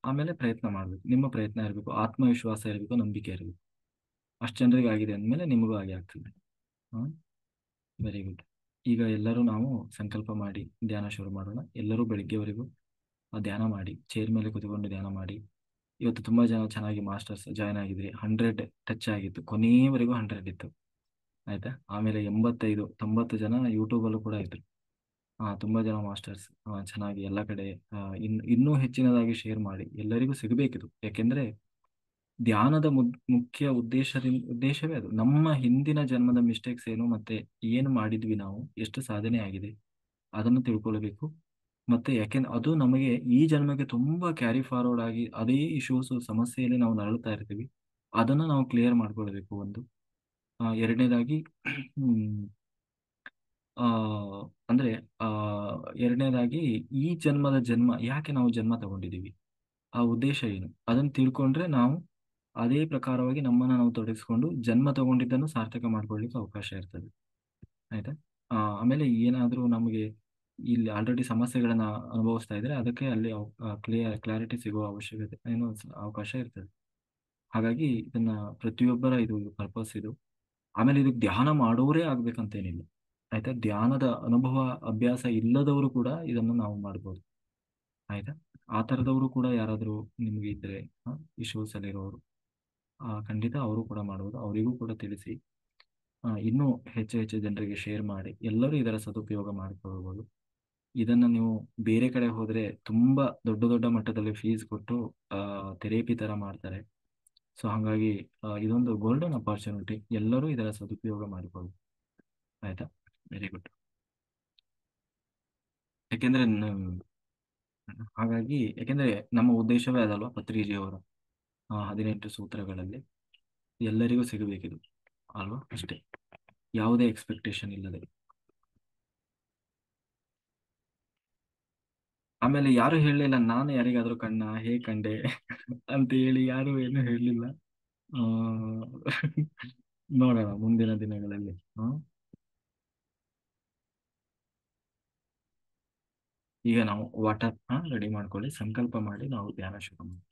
ಆಮೇಲೆ ಪ್ರಯತ್ನ ಮಾಡಬೇಕು, ನಿಮ್ಮ ಪ್ರಯತ್ನ ಇರಬೇಕು, ಆತ್ಮವಿಶ್ವಾಸ ಇರಬೇಕು, ನಂಬಿಕೆ ಇರಬೇಕು. ಅಷ್ಟು ಜನರಿಗೆ ಆಗಿದೆ ಅಂದಮೇಲೆ ನಿಮಗೂ ಹಾಗೆ ಆಗ್ತದೆ. Very good. ಈಗ ಎಲ್ಲರೂ ನಾವು ಸಂಕಲ್ಪ ಮಾಡಿ ಧ್ಯಾನ ಶುರು ಮಾಡೋಣ. ಎಲ್ಲರೂ ಬೆಳಿಗ್ಗೆವರೆಗೂ ಧ್ಯಾನ ಮಾಡಿ, ಚೇರ್ ಮೇಲೆ ಕೂತ್ಕೊಂಡು ಧ್ಯಾನ ಮಾಡಿ. ಇವತ್ತು ತುಂಬ ಜನ ಚೆನ್ನಾಗಿ ಮಾಸ್ಟರ್ಸ್ ಜಾಯ್ನ್ ಆಗಿದ್ರಿ. 100 ಟಚ್ ಆಗಿತ್ತು, ಕೊನೆಯವರೆಗೂ 100 ಇತ್ತು, ಆಯ್ತಾ. ಆಮೇಲೆ 85-90 ಜನ ಯೂಟ್ಯೂಬಲ್ಲೂ ಕೂಡ ಇದ್ರು. ತುಂಬ ಜನ ಮಾಸ್ಟರ್ಸ್ ಚೆನ್ನಾಗಿ ಎಲ್ಲ ಕಡೆ ಇನ್ನೂ ಹೆಚ್ಚಿನದಾಗಿ ಶೇರ್ ಮಾಡಿ, ಎಲ್ಲರಿಗೂ ಸಿಗಬೇಕಿದು. ಯಾಕೆಂದ್ರೆ ಧ್ಯಾನದ ಮುಖ್ಯ ಉದ್ದೇಶವೇ ಅದು. ನಮ್ಮ ಹಿಂದಿನ ಜನ್ಮದ ಮಿಸ್ಟೇಕ್ಸ್ ಏನು, ಮತ್ತೆ ಏನು ಮಾಡಿದ್ವಿ ನಾವು, ಎಷ್ಟು ಸಾಧನೆ ಆಗಿದೆ ಅದನ್ನು ತಿಳ್ಕೊಳ್ಬೇಕು. ಮತ್ತೆ ಯಾಕೆಂದ್ರೆ ಅದು ನಮಗೆ ಈ ಜನ್ಮಕ್ಕೆ ತುಂಬಾ ಕ್ಯಾರಿ ಫಾರ್ವರ್ಡ್ ಆಗಿ ಅದೇ ಇಶ್ಯೂಸ್ ಸಮಸ್ಯೆಯಲ್ಲಿ ನಾವು ನರಳುತ್ತಾ ಇರ್ತೀವಿ. ಅದನ್ನು ನಾವು ಕ್ಲಿಯರ್ ಮಾಡ್ಕೊಳ್ಬೇಕು. ಒಂದು ಎರಡನೇದಾಗಿ ಅಂದ್ರೆ ಎರಡನೇದಾಗಿ ಈ ಜನ್ಮ ಯಾಕೆ ನಾವು ಜನ್ಮ ತಗೊಂಡಿದ್ದೀವಿ, ಆ ಉದ್ದೇಶ ಏನು, ಅದನ್ನು ತಿಳ್ಕೊಂಡ್ರೆ ನಾವು ಅದೇ ಪ್ರಕಾರವಾಗಿ ನಮ್ಮನ್ನು ನಾವು ತೊಡಗಿಸ್ಕೊಂಡು ಜನ್ಮ ತಗೊಂಡಿದ್ದನ್ನು ಸಾರ್ಥಕ ಮಾಡ್ಕೊಳ್ಳಿಕ್ಕೆ ಅವಕಾಶ ಇರ್ತದೆ, ಆಯ್ತಾ. ಆಮೇಲೆ ಏನಾದರೂ ನಮಗೆ ಇಲ್ಲಿ ಆಲ್ರೆಡಿ ಸಮಸ್ಯೆಗಳನ್ನ ಅನುಭವಿಸ್ತಾ ಇದ್ರೆ ಅದಕ್ಕೆ ಅಲ್ಲಿ ಕ್ಲಾರಿಟಿ ಸಿಗುವ ಅವಶ್ಯಕತೆ ಅವಕಾಶ ಇರ್ತದೆ. ಹಾಗಾಗಿ ಇದನ್ನ ಪ್ರತಿಯೊಬ್ಬರ ಇದು ಪರ್ಪಸ್ ಇದು. ಆಮೇಲೆ ಇದಕ್ಕೆ ಧ್ಯಾನ ಮಾಡೋರೇ ಆಗ್ಬೇಕಂತೇನಿಲ್ಲ, ಆಯ್ತಾ. ಧ್ಯಾನದ ಅನುಭವ ಅಭ್ಯಾಸ ಇಲ್ಲದವರು ಕೂಡ ಇದನ್ನು ನಾವು ಮಾಡ್ಬೋದು. ಆಯ್ತಾ. ಆ ಥರದವರು ಕೂಡ ಯಾರಾದರೂ ನಿಮಗೆ ಇದ್ರೆ ಇಶ್ಯೂಸ್ ಅಲ್ಲಿರೋರು ಖಂಡಿತ ಅವರು ಕೂಡ ಮಾಡ್ಬೋದು. ಅವರಿಗೂ ಕೂಡ ತಿಳಿಸಿ ಇನ್ನೂ ಹೆಚ್ಚು ಹೆಚ್ಚು ಜನರಿಗೆ ಶೇರ್ ಮಾಡಿ ಎಲ್ಲರೂ ಇದರ ಸದುಪಯೋಗ ಮಾಡಿಕೊಳ್ಬೋದು. ಇದನ್ನು ನೀವು ಬೇರೆ ಕಡೆ ಹೋದರೆ ತುಂಬ ದೊಡ್ಡ ದೊಡ್ಡ ಮಟ್ಟದಲ್ಲಿ ಫೀಸ್ ಕೊಟ್ಟು ಥೆರಪಿ ಥರ ಮಾಡ್ತಾರೆ. ಸೊ ಹಾಗಾಗಿ ಇದೊಂದು ಗೋಲ್ಡನ್ ಅಪಾರ್ಚುನಿಟಿ, ಎಲ್ಲರೂ ಇದರ ಸದುಪಯೋಗ ಮಾಡಿಕೊಳ್ಳಿ. ಆಯ್ತಾ. Very good. ಯಾಕೆಂದರೆ ಯಾಕೆಂದರೆ ನಮ್ಮ ಉದ್ದೇಶವೇ ಅದಲ್ವಾ, ಪತ್ರಿಜಿಯವರ 18 ಸೂತ್ರಗಳಲ್ಲಿ ಎಲ್ಲರಿಗೂ ಸಿಗಬೇಕಿದು ಅಲ್ವಾ, ಅಷ್ಟೇ, ಯಾವುದೇ ಎಕ್ಸ್ಪೆಕ್ಟೇಷನ್ ಇಲ್ಲದೆ. ಆಮೇಲೆ ಯಾರು ಹೇಳಲಿಲ್ಲ ನಾನು ಯಾರಿಗಾದ್ರೂ ಹೇಗೆ ಕಂಡೆ ಅಂತ ಹೇಳಿ, ಯಾರು ಏನು ಹೇಳಲಿಲ್ಲ. ನೋಡೋಣ ಮುಂದಿನ ದಿನಗಳಲ್ಲಿ. ಈಗ ನಾವು ವಾಟರ್ ರೆಡಿ ಮಾಡ್ಕೊಳ್ಳಿ, ಸಂಕಲ್ಪ ಮಾಡಿ ನಾವು ಧ್ಯಾನ ಶುರು ಮಾಡಿ.